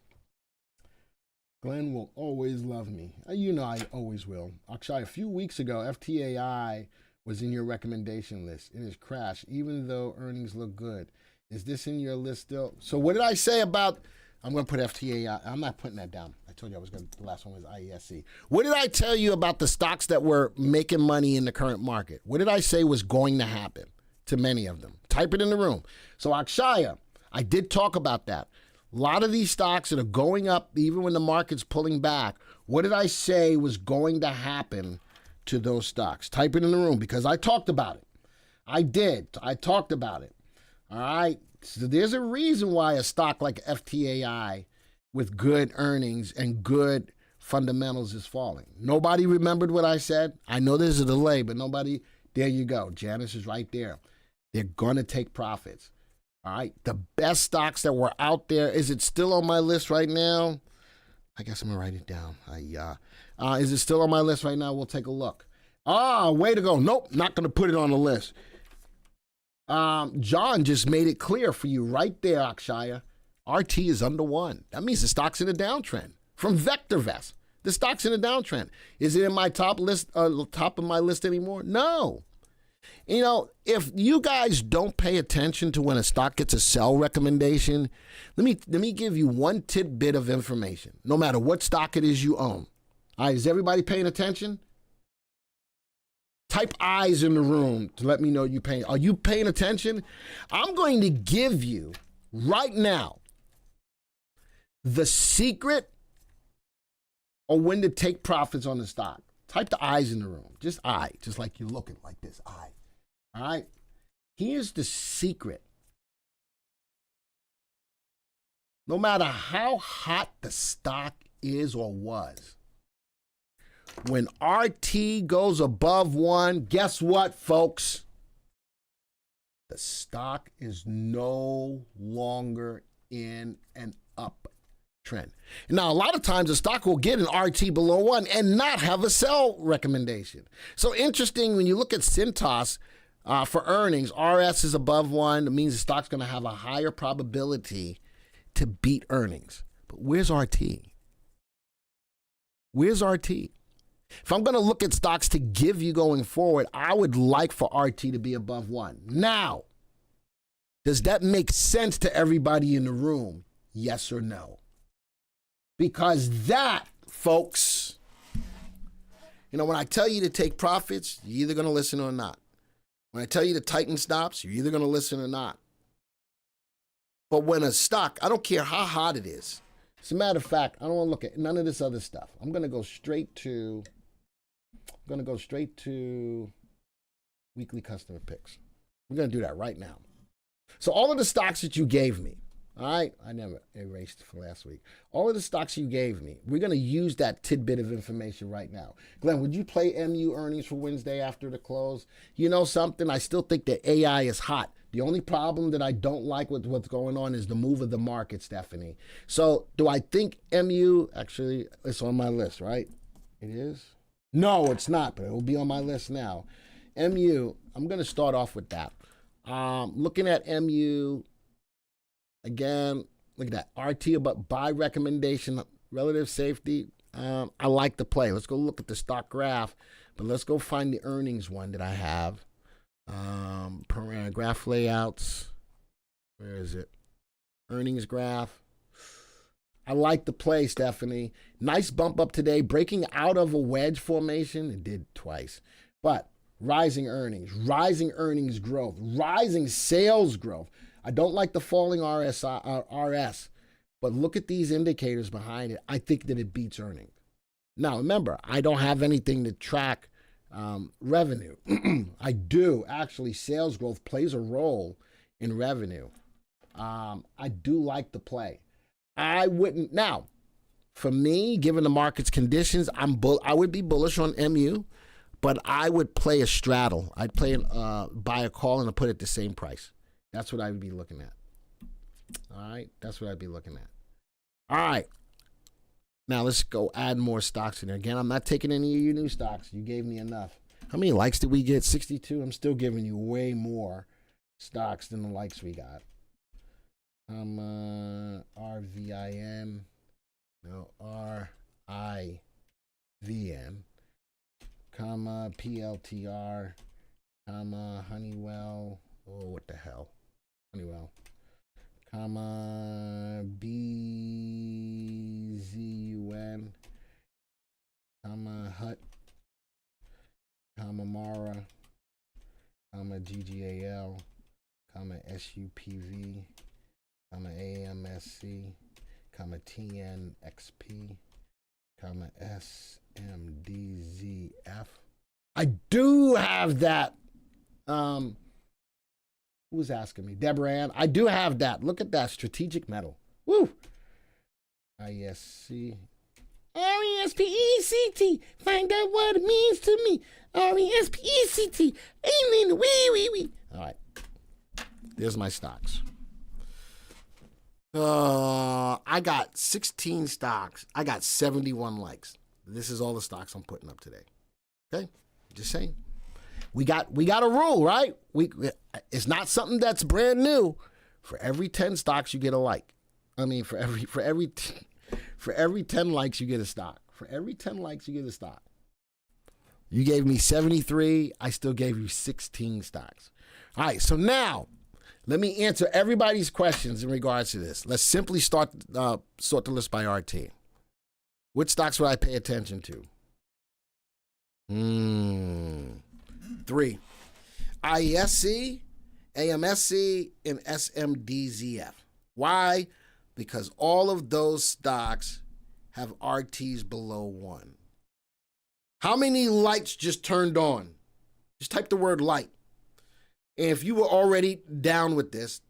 Glenn will always love me. You know I always will. Actually, a few weeks ago, FTAI was in your recommendation list. It has crashed, even though earnings look good. Is this in your list still? So what did I say about, I'm going to put FTAI, I'm not putting that down. I told you the last one was IESC. What did I tell you about the stocks that were making money in the current market? What did I say was going to happen to many of them? Type it in the room. So Akshaya, I did talk about that. A lot of these stocks that are going up, even when the market's pulling back, what did I say was going to happen to those stocks? Type it in the room because I talked about it. I did. I talked about it. All right. So there's a reason why a stock like FTAI with good earnings and good fundamentals is falling. Nobody remembered what I said. I know there's a delay, but nobody. There you go. Janice is right there. They're going to take profits. All right. The best stocks that were out there. Is it still on my list right now? I guess I'm going to write it down. Is it still on my list right now? We'll take a look. Way to go. Nope. Not going to put it on the list. John just made it clear for you right there, Akshaya. RT is under 1. That means the stock's in a downtrend. From VectorVest, the stock's in a downtrend. Is it in my top of my list anymore? No. If you guys don't pay attention to when a stock gets a sell recommendation, let me give you one tidbit of information. No matter what stock it is you own. All right, is everybody paying attention? Type eyes in the room to let me know you paying. Are you paying attention? I'm going to give you right now the secret on when to take profits on the stock. Type the eyes in the room. Just eye. Just like you're looking like this. Eye. All right? Here's the secret. No matter how hot the stock is or was, when RT goes above 1, guess what, folks? The stock is no longer in an uptrend. Now, a lot of times the stock will get an RT below 1 and not have a sell recommendation. So interesting, when you look at Cintas for earnings, RS is above 1. It means the stock's going to have a higher probability to beat earnings. But where's RT? Where's RT? If I'm going to look at stocks to give you going forward, I would like for RT to be above 1. Now, does that make sense to everybody in the room? Yes or no? Because that, folks, when I tell you to take profits, you're either going to listen or not. When I tell you to tighten stops, you're either going to listen or not. But when a stock, I don't care how hot it is. As a matter of fact, I don't want to look at none of this other stuff. I'm going to go straight to weekly customer picks. We're going to do that right now. So all of the stocks that you gave me, all right? I never erased for last week. All of the stocks you gave me, we're going to use that tidbit of information right now. Glenn, would you play MU earnings for Wednesday after the close? You know something? I still think that AI is hot. The only problem that I don't like with what's going on is the move of the market, Stephanie. So do I think MU, actually, it's on my list, right? It is? No, it's not, but it will be on my list now. MU, I'm going to start off with that. Looking at MU, again, look at that. RT about buy recommendation, relative safety. I like the play. Let's go look at the stock graph, but let's go find the earnings one that I have. Graph layouts. Where is it? Earnings graph. I like the play, Stephanie. Nice bump up today, breaking out of a wedge formation. It did twice. But rising earnings growth, rising sales growth. I don't like the falling RS, but look at these indicators behind it. I think that it beats earnings. Now, remember, I don't have anything to track revenue. I do. Actually, sales growth plays a role in revenue. I do like the play. I wouldn't. Now, for me, given the market's conditions, I would be bullish on MU, but I would play a straddle. I'd play buy a call and I'd put it at the same price. That's what I would be looking at. All right? That's what I'd be looking at. All right. Now, let's go add more stocks in there. Again, I'm not taking any of your new stocks. You gave me enough. How many likes did we get? 62? I'm still giving you way more stocks than the likes we got. RVIN. No, RIVN. PLTR. Honeywell. Oh, what the hell? Honeywell. BZUN. HUT. Mara. GGAL. SUPV. AMSC. TNXP. SMDZF. I do have that. Who's asking me? Deborah Ann. I do have that. Look at that strategic metal. Woo. ISC. RESPECT. Find out what it means to me. RESPECT. Amen. Wee. All right. There's my stocks. I got 16 stocks. I got 71 likes. This is all the stocks I'm putting up today. Okay? Just saying. We got a rule, right? It's not something that's brand new. For every 10 stocks, you get a like. I mean, for every 10 likes, you get a stock. For every 10 likes, you get a stock. You gave me 73. I still gave you 16 stocks. All right, so now let me answer everybody's questions in regards to this. Let's simply sort the list by RT. Which stocks would I pay attention to? 3. IESC, AMSC, and SMDZF. Why? Because all of those stocks have RTs below 1. How many lights just turned on? Just type the word light. And if you were already down with this,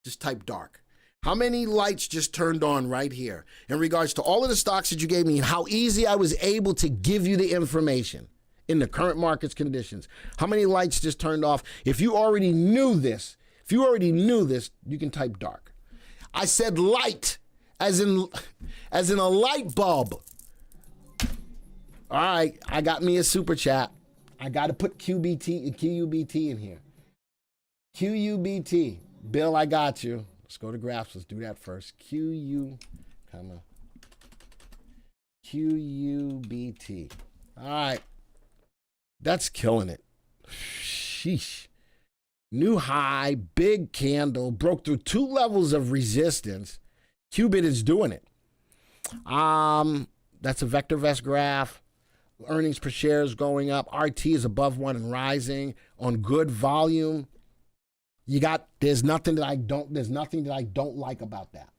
just type dark. How many lights just turned on right here in regards to all of the stocks that you gave me and how easy I was able to give you the information in the current market's conditions? How many lights just turned off? If you already knew this, you can type dark. I said light, as in a light bulb. All right, I got me a super chat. I got to put QUBT in here. QUBT. Bill, I got you. Let's go to graphs. Let's do that first. QUBT. All right. That's killing it. Sheesh. New high, big candle, broke through 2 levels of resistance. Qubit is doing it. That's a VectorVest graph. Earnings per share is going up. RT is above 1 and rising on good volume. There's nothing that I don't like about that.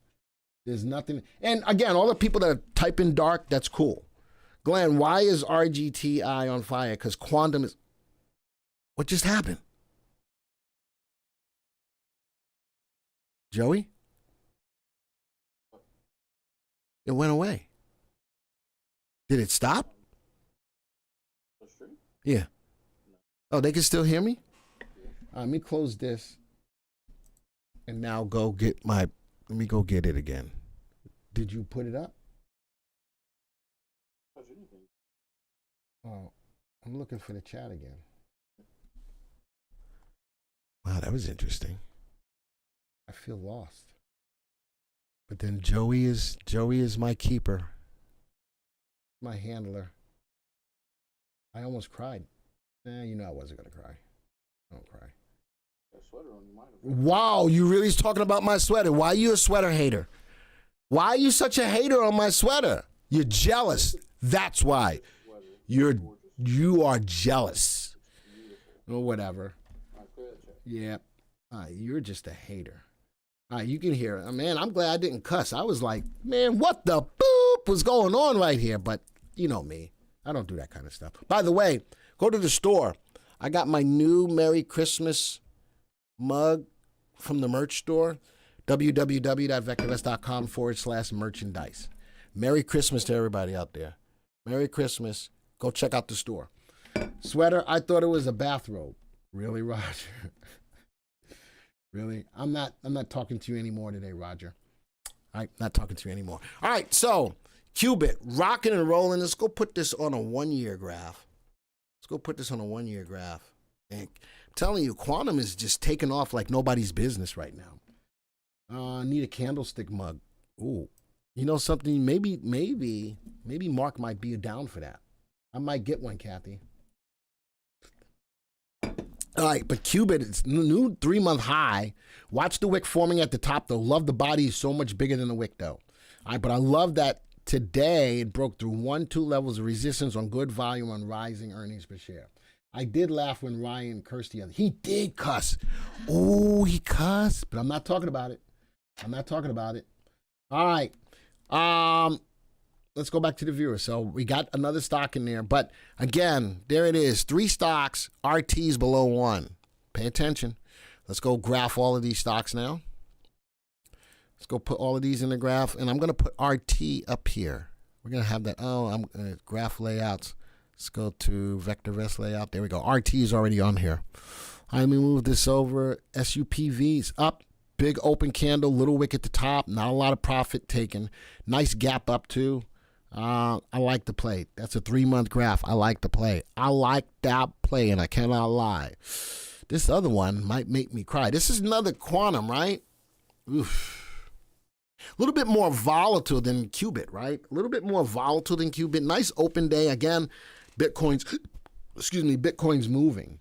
There's nothing. And again, all the people that type in dark, that's cool. Glenn, why is RGTI on fire? Because quantum is. What just happened? Joey? It went away. Did it stop? Yeah. Oh, they can still hear me? Let me close this. And now let me go get it again. Did you put it up? Oh, I'm looking for the chat again. Wow, that was interesting. I feel lost. But then Joey is my keeper. My handler. I almost cried. You know I wasn't going to cry. Don't cry. Sweater on, you might have. Wow, you really talking about my sweater. Why are you a sweater hater? Why are you such a hater on my sweater? You're jealous. That's why. You are jealous. Or whatever. Yeah. You're just a hater. You can hear it. Man, I'm glad I didn't cuss. I was like, man, what the boop was going on right here? But you know me. I don't do that kind of stuff. By the way, go to the store. I got my new Merry Christmas mug from the merch store, www.vectorvest.com/merchandise. Merry Christmas to everybody out there. Merry Christmas. Go check out the store. Sweater, I thought it was a bathrobe. Really, Roger? Really? I'm not talking to you anymore today, Roger. I'm not talking to you anymore. All right, so Qubit, rocking and rolling. Let's go put this on a 1-year graph. And I'm telling you, quantum is just taking off like nobody's business right now. I need a candlestick mug. Ooh, you know something? Maybe Mark might be down for that. I might get one, Kathy. All right, but Qubit, it's new 3-month high. Watch the wick forming at the top, though. Love the body is so much bigger than the wick, though. All right, but I love that today it broke through 1-2 levels of resistance on good volume on rising earnings per share. I did laugh when Ryan cursed the other. He did cuss. Oh, he cussed, but I'm not talking about it. All right. Let's go back to the viewer. So we got another stock in there, but again, there it is. 3 stocks, RTs below 1. Pay attention. Let's go graph all of these stocks now. Let's go put all of these in the graph, and I'm going to put RT up here. We're going to have that. I'm going to graph layouts. Let's go to VectorVest layout. There we go. RT is already on here. Let me move this over. SUPVs up. Big open candle, little wick at the top. Not a lot of profit taken. Nice gap up too. I like the play. That's a 3-month graph. I like the play. I like that play, and I cannot lie. This other one might make me cry. This is another quantum, right? Oof. A little bit more volatile than Qubit, right? A little bit more volatile than Qubit. Nice open day. Again, Bitcoin's moving.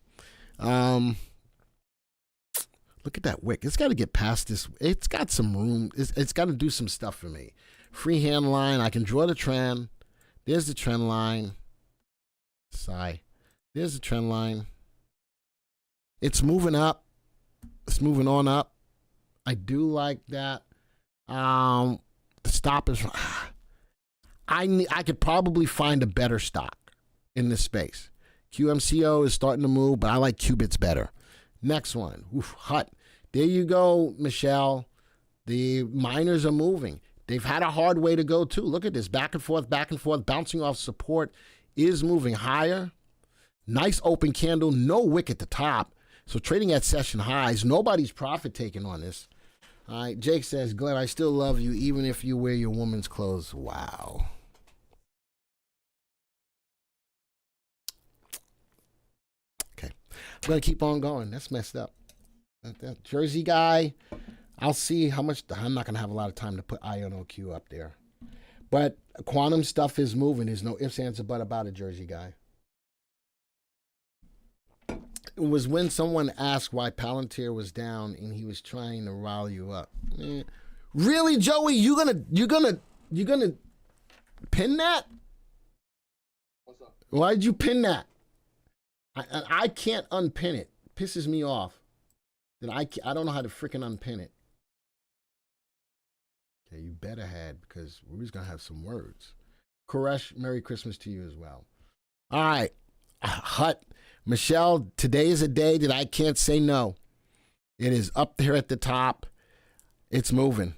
Look at that wick. It's got to get past this. It's got some room. It's got to do some stuff for me. Freehand line. I can draw the trend. There's the trend line. Sigh. There's the trend line. It's moving up. It's moving on up. I do like that. The stop is. I could probably find a better stock in this space. QMCO is starting to move, but I like Qubits better. Next one. Oof, hut. There you go, Michelle. The miners are moving. They've had a hard way to go, too. Look at this. Back and forth, bouncing off support. Is moving higher. Nice open candle. No wick at the top. So trading at session highs. Nobody's profit taking on this. All right. Jake says, Glenn, I still love you even if you wear your woman's clothes. Wow. Okay. I'm going to keep on going. That's messed up. That Jersey guy. I'll see how much. I'm not going to have a lot of time to put INOQ up there. But quantum stuff is moving. There's no ifs, ands, or buts about it, Jersey guy. It was when someone asked why Palantir was down and he was trying to rile you up. Really, Joey? You're gonna pin that? What's up? Why'd you pin that? I can't unpin it. Pisses me off. Then I don't know how to freaking unpin it. Okay, you better had, because Ruby's gonna have some words. Koresh, Merry Christmas to you as well. All right, Hut. Michelle, today is a day that I can't say no. It is up there at the top. It's moving.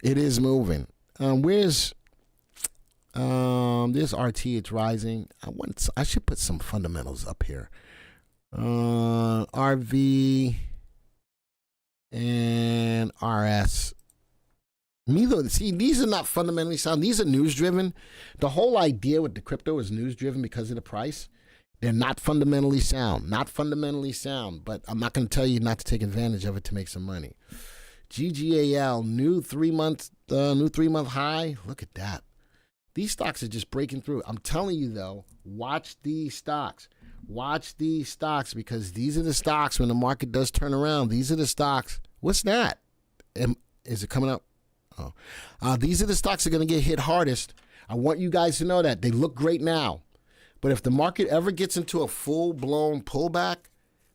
It is moving. There's RT, it's rising. I should put some fundamentals up here. RV and RS. See, these are not fundamentally sound. These are news driven. The whole idea with the crypto is news driven because of the price. They're not fundamentally sound. Not fundamentally sound, but I'm not going to tell you not to take advantage of it to make some money. GGAL, new 3-month high. Look at that. These stocks are just breaking through. I'm telling you, though, watch these stocks. Watch these stocks, because these are the stocks when the market does turn around. These are the stocks. What's that? Is it coming up? Oh. These are the stocks that are going to get hit hardest. I want you guys to know that. They look great now. But if the market ever gets into a full-blown pullback,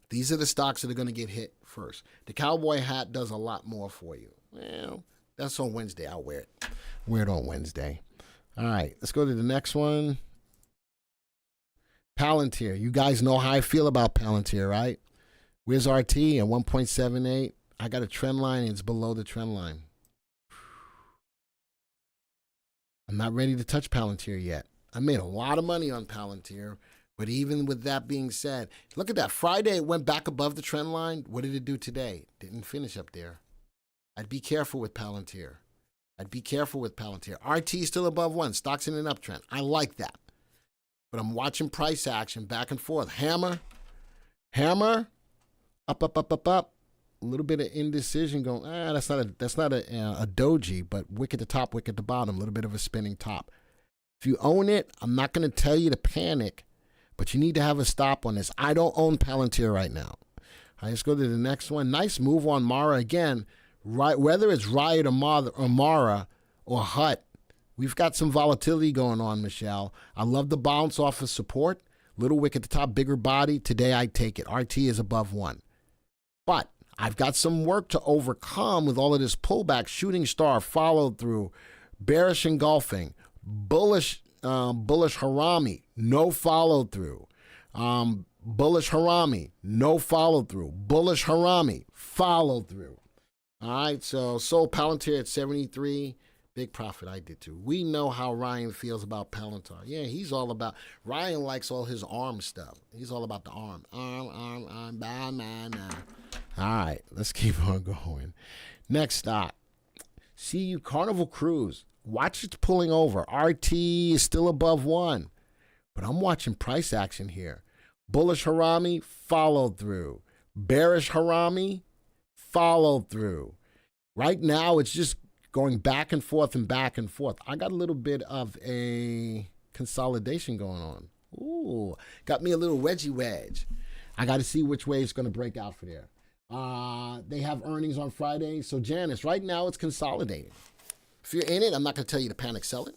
these are the stocks that are going to get hit first. The cowboy hat does a lot more for you. Well, that's on Wednesday. I'll wear it. Wear it on Wednesday. All right, let's go to the next one. Palantir. You guys know how I feel about Palantir, right? Where's RT at 1.78? I got a trend line, and it's below the trend line. I'm not ready to touch Palantir yet. I made a lot of money on Palantir, but even with that being said, look at that. Friday, it went back above the trend line. What did it do today? Didn't finish up there. I'd be careful with Palantir. RT is still above 1. Stock's in an uptrend. I like that. But I'm watching price action back and forth. Hammer, up. A little bit of indecision going, that's not a doji, but wick at the top, wick at the bottom, a little bit of a spinning top. If you own it, I'm not going to tell you to panic, but you need to have a stop on this. I don't own Palantir right now. All right, let's go to the next one. Nice move on Mara again. Right, whether it's Riot or Mara or Hut, we've got some volatility going on, Michelle. I love the bounce off of support. Little wick at the top, bigger body. Today I take it. RT is above 1. But I've got some work to overcome with all of this pullback. Shooting star, followed through, bearish engulfing. Bullish Harami, no follow through. Bullish Harami, no follow through. Bullish Harami, follow through. All right, so sold Palantir at 73. Big profit, I did too. We know how Ryan feels about Palantir. Yeah, Ryan likes all his ARM stuff. He's all about the ARM. Arm, nah. All right, let's keep on going. Next stock. CU Carnival Cruise. Watch it pulling over. RT is still above 1. But I'm watching price action here. Bullish Harami, followed through. Bearish Harami, followed through. Right now, it's just going back and forth and back and forth. I got a little bit of a consolidation going on. Ooh, got me a little wedge. I got to see which way it's going to break out for there. They have earnings on Friday. So, Janice, right now it's consolidating. If you're in it, I'm not going to tell you to panic sell it,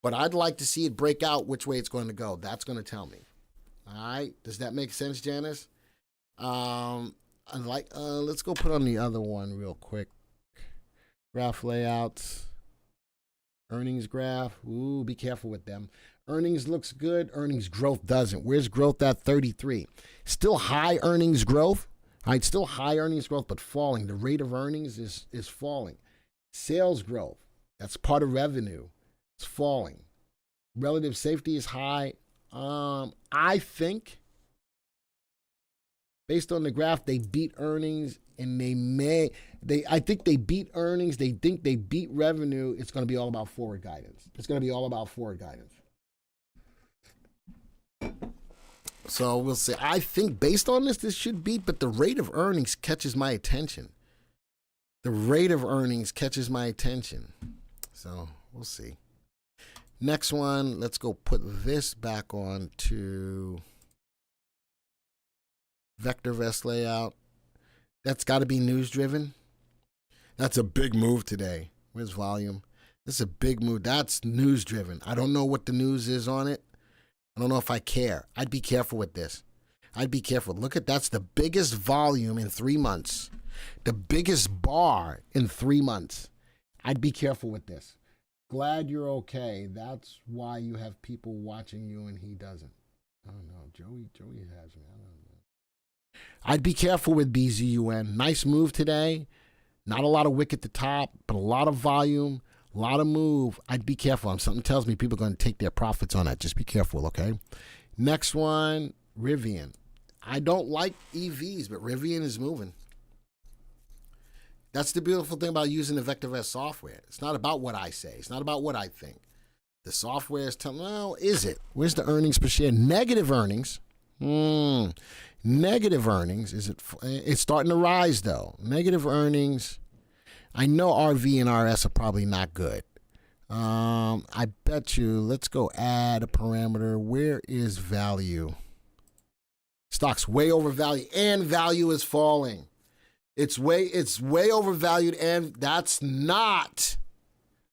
but I'd like to see it break out which way it's going to go. That's going to tell me. All right? Does that make sense, Janice? I like. Let's go put on the other one real quick. Graph layouts. Earnings graph. Ooh, be careful with them. Earnings looks good. Earnings growth doesn't. Where's growth at 33? Still high earnings growth. All right, still high earnings growth, but falling. The rate of earnings is falling. Sales growth. That's part of revenue. It's falling. Relative safety is high. I think, based on the graph, they beat earnings, and I think they beat earnings. They think they beat revenue. It's going to be all about forward guidance. It's going to be all about forward guidance. So we'll see. I think based on this should beat, but the rate of earnings catches my attention. The rate of earnings catches my attention. So we'll see. Next one, let's go put this back on to VectorVest layout. That's got to be news driven. That's a big move today. Where's volume? This is a big move. That's news driven. I don't know what the news is on it. I don't know if I care. I'd be careful with this. I'd be careful. Look at that's the biggest volume in 3 months. The biggest bar in 3 months. I'd be careful with this. Glad you're okay. That's why you have people watching you and he doesn't. I don't know. Joey has me. I don't know. I'd be careful with BZUN. Nice move today. Not a lot of wick at the top, but a lot of volume, a lot of move. I'd be careful. Something tells me people are going to take their profits on that. Just be careful, okay? Next one, Rivian. I don't like EVs, but Rivian is moving. That's the beautiful thing about using the VectorVest software. It's not about what I say. It's not about what I think. The software is telling, well, is it? Where's the earnings per share? Negative earnings. Negative earnings. Is it? It's starting to rise, though. Negative earnings. I know RV and RS are probably not good. I bet you, let's go add a parameter. Where is value? Stock's way overvalued and value is falling. It's way overvalued, and that's not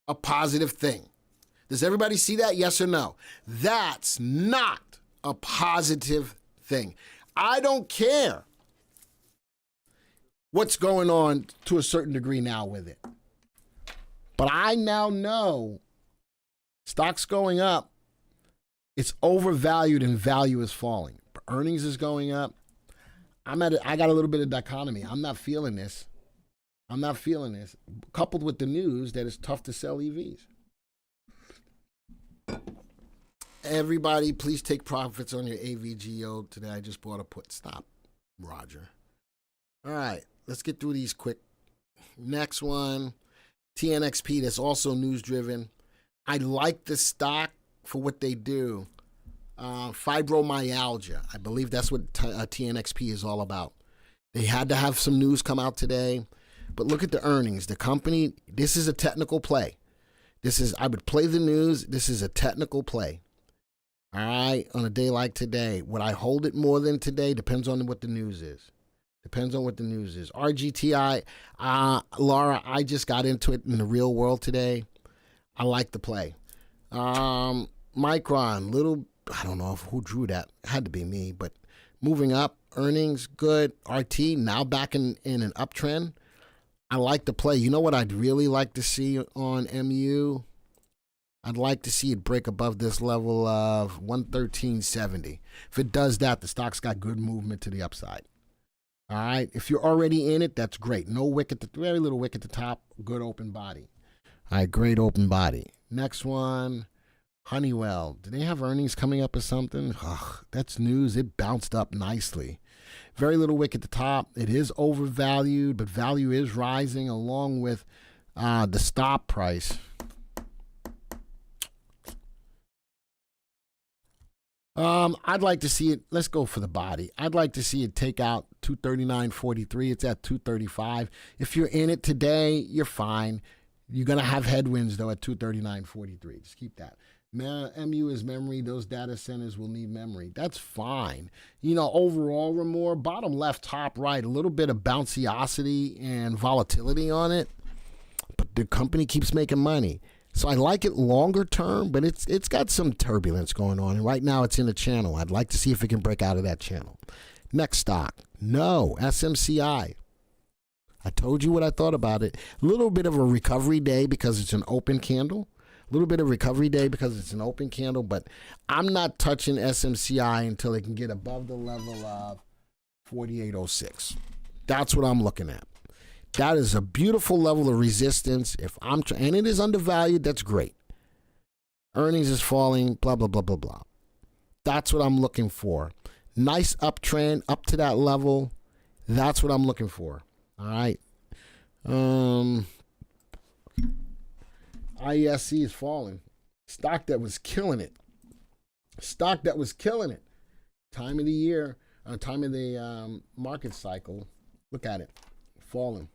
a positive thing. Does everybody see that? Yes or no? That's not a positive thing. I don't care what's going on to a certain degree now with it. But I now know stock's going up. It's overvalued and value is falling. Earnings is going up. I got a little bit of dichotomy. I'm not feeling this. Coupled with the news that it's tough to sell EVs. Everybody, please take profits on your AVGO today. I just bought a put. Stop, Roger. All right, let's get through these quick. Next one, TNXP. That's also news driven. I like the stock for what they do. Fibromyalgia. I believe that's what TNXP is all about. They had to have some news come out today, but look at the earnings. The company, this is a technical play. I would play the news. This is a technical play. All right, on a day like today. Would I hold it more than today? Depends on what the news is. RGTI, Laura, I just got into it in the real world today. I like the play. Micron, I don't know who drew that. It had to be me, but moving up, earnings, good. RT, now back in an uptrend. I like the play. You know what I'd really like to see on MU? I'd like to see it break above this level of 113.70. If it does that, the stock's got good movement to the upside. All right. If you're already in it, that's great. No wick very little wick at the top. Good open body. All right. Great open body. Next one, Honeywell. Do they have earnings coming up or something? Ugh, that's news. It bounced up nicely. Very little wick at the top. It is overvalued, but value is rising along with the stop price. I'd like to see it. Let's go for the body. I'd like to see it take out 239.43. It's at 235. If you're in it today, you're fine. You're going to have headwinds, though, at 239.43. Just keep that. MU is memory. Those data centers will need memory. That's fine. Overall, Ramor, bottom left, top right, a little bit of bounciosity and volatility on it. But the company keeps making money. So I like it longer term, but it's got some turbulence going on. And right now it's in a channel. I'd like to see if it can break out of that channel. Next stock. No, SMCI. I told you what I thought about it. A little bit of a recovery day because it's an open candle. A little bit of recovery day because it's an open candle, but I'm not touching SMCI until it can get above the level of 4806. That's what I'm looking at. That is a beautiful level of resistance. If I'm and it is undervalued, that's great. Earnings is falling, blah, blah, blah, blah, blah. That's what I'm looking for. Nice uptrend up to that level. That's what I'm looking for. All right. IESC is falling. Stock that was killing it. Stock that was killing it. Time of the year, time of the market cycle. Look at it. Falling.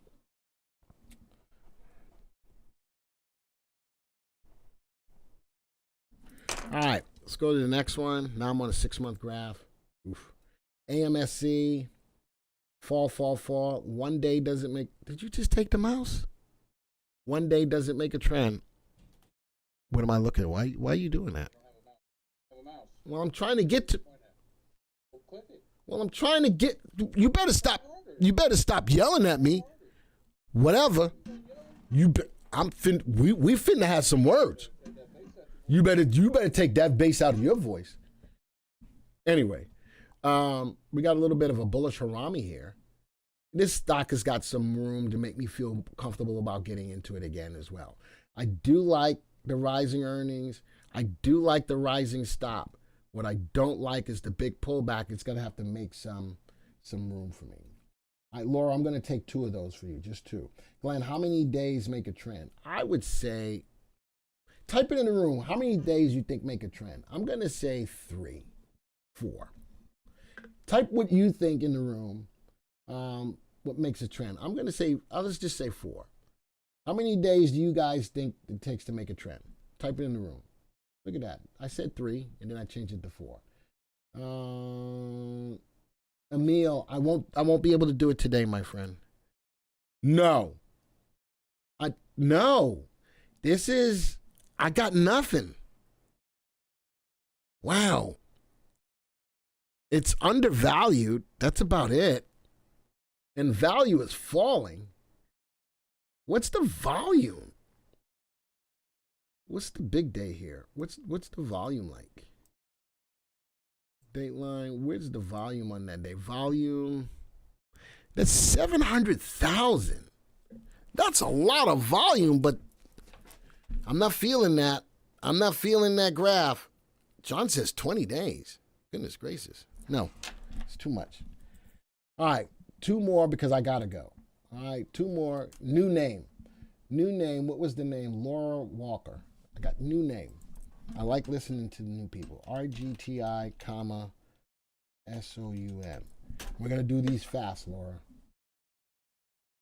All right. Let's go to the next one. Now I'm on a 6-month graph. Oof. AMSC. Fall, fall, fall. One day doesn't make... Did you just take the mouse? One day doesn't make a trend. What am I looking at? Why are you doing that? Well, I'm trying to get to... Well, I'm trying to get... You better stop. You better stop yelling at me. Whatever. We finna have some words. You better take that bass out of your voice. Anyway, we got a little bit of a bullish harami here. This stock has got some room to make me feel comfortable about getting into it again as well. I do like the rising earnings. I do like the rising stop. What I don't like is the big pullback. It's going to have to make some room for me. All right, Laura, I'm going to take 2 of those for you, just 2. Glenn, how many days make a trend? I would say, type it in the room. How many days you think make a trend? I'm going to say 3, 4. Type what you think in the room, what makes a trend. I'm going to say, let's just say 4. How many days do you guys think it takes to make a trend? Type it in the room. Look at that. I said 3, and then I changed it to 4. Emil, I won't be able to do it today, my friend. No. No. I got nothing. Wow. It's undervalued. That's about it. And value is falling. What's the volume? What's the big day here? What's the volume like? Dateline, where's the volume on that day? Volume, that's 700,000. That's a lot of volume, but I'm not feeling that. I'm not feeling that graph. John says 20 days. Goodness gracious. No, it's too much. All right, 2 more because I gotta go. All right, 2 more. New name. New name. What was the name? Laura Walker. I got new name. I like listening to the new people. RGTI, comma, SOUM. We're going to do these fast, Laura.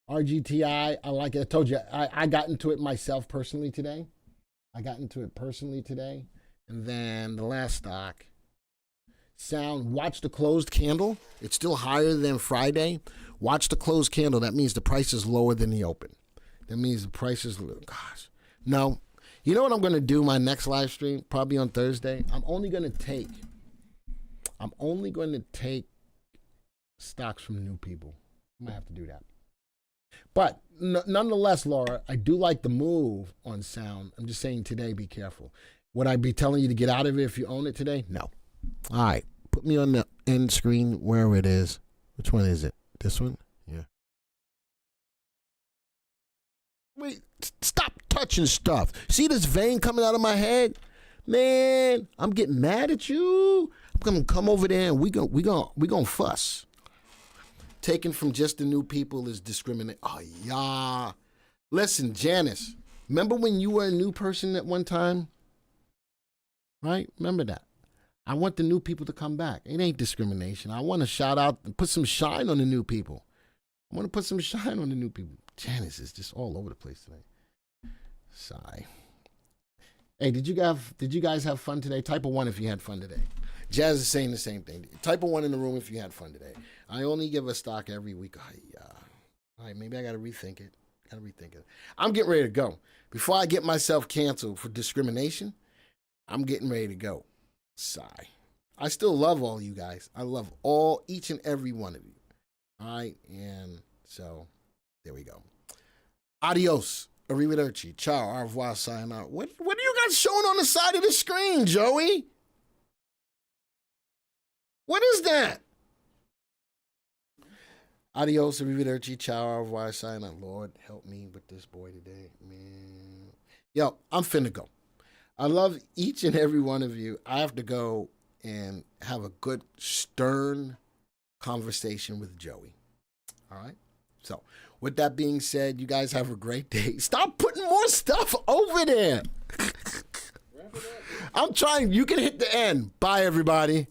RGTI, I like it. I told you, I got into it myself personally today. And then the last stock, sound, watch the closed candle. It's still higher than Friday. Watch the closed candle. That means the price is lower than the open. That means the price is, gosh. No. You know what I'm going to do my next live stream? Probably on Thursday. I'm only going to take stocks from new people. I might have to do that. But nonetheless, Laura, I do like the move on sound. I'm just saying today, be careful. Would I be telling you to get out of it if you own it today? No. All right. Put me on the end screen, wherever it is. Which one is it? This one? Yeah. Wait, stop touching stuff. See this vein coming out of my head? Man, I'm getting mad at you. I'm going to come over there and we gonna fuss. Taken from just the new people is discriminate. Oh, yeah. Listen, Janice, remember when you were a new person at one time? Right? Remember that. I want the new people to come back. It ain't discrimination. I want to shout out and put some shine on the new people. I want to put some shine on the new people. Janice is just all over the place today. Sigh. Hey, did you guys have fun today? Type a 1 if you had fun today. Jazz is saying the same thing. Type a 1 in the room if you had fun today. I only give a stock every week. All right, maybe I got to rethink it. I'm getting ready to go. Before I get myself canceled for discrimination, I'm getting ready to go. Sigh. I still love all you guys. I love each and every one of you. All right, and so there we go. Adios. Arrivederci. Ciao. Au revoir. Sayonara. What are you guys showing on the side of the screen, Joey? What is that? Adios. Arrivederci. Ciao. Au revoir. Sayonara. Lord, help me with this boy today, man. Yo, I'm finna go. I love each and every one of you. I have to go and have a good, stern conversation with Joey. All right? So, with that being said, you guys have a great day. Stop putting more stuff over there. I'm trying. You can hit the end. Bye, everybody.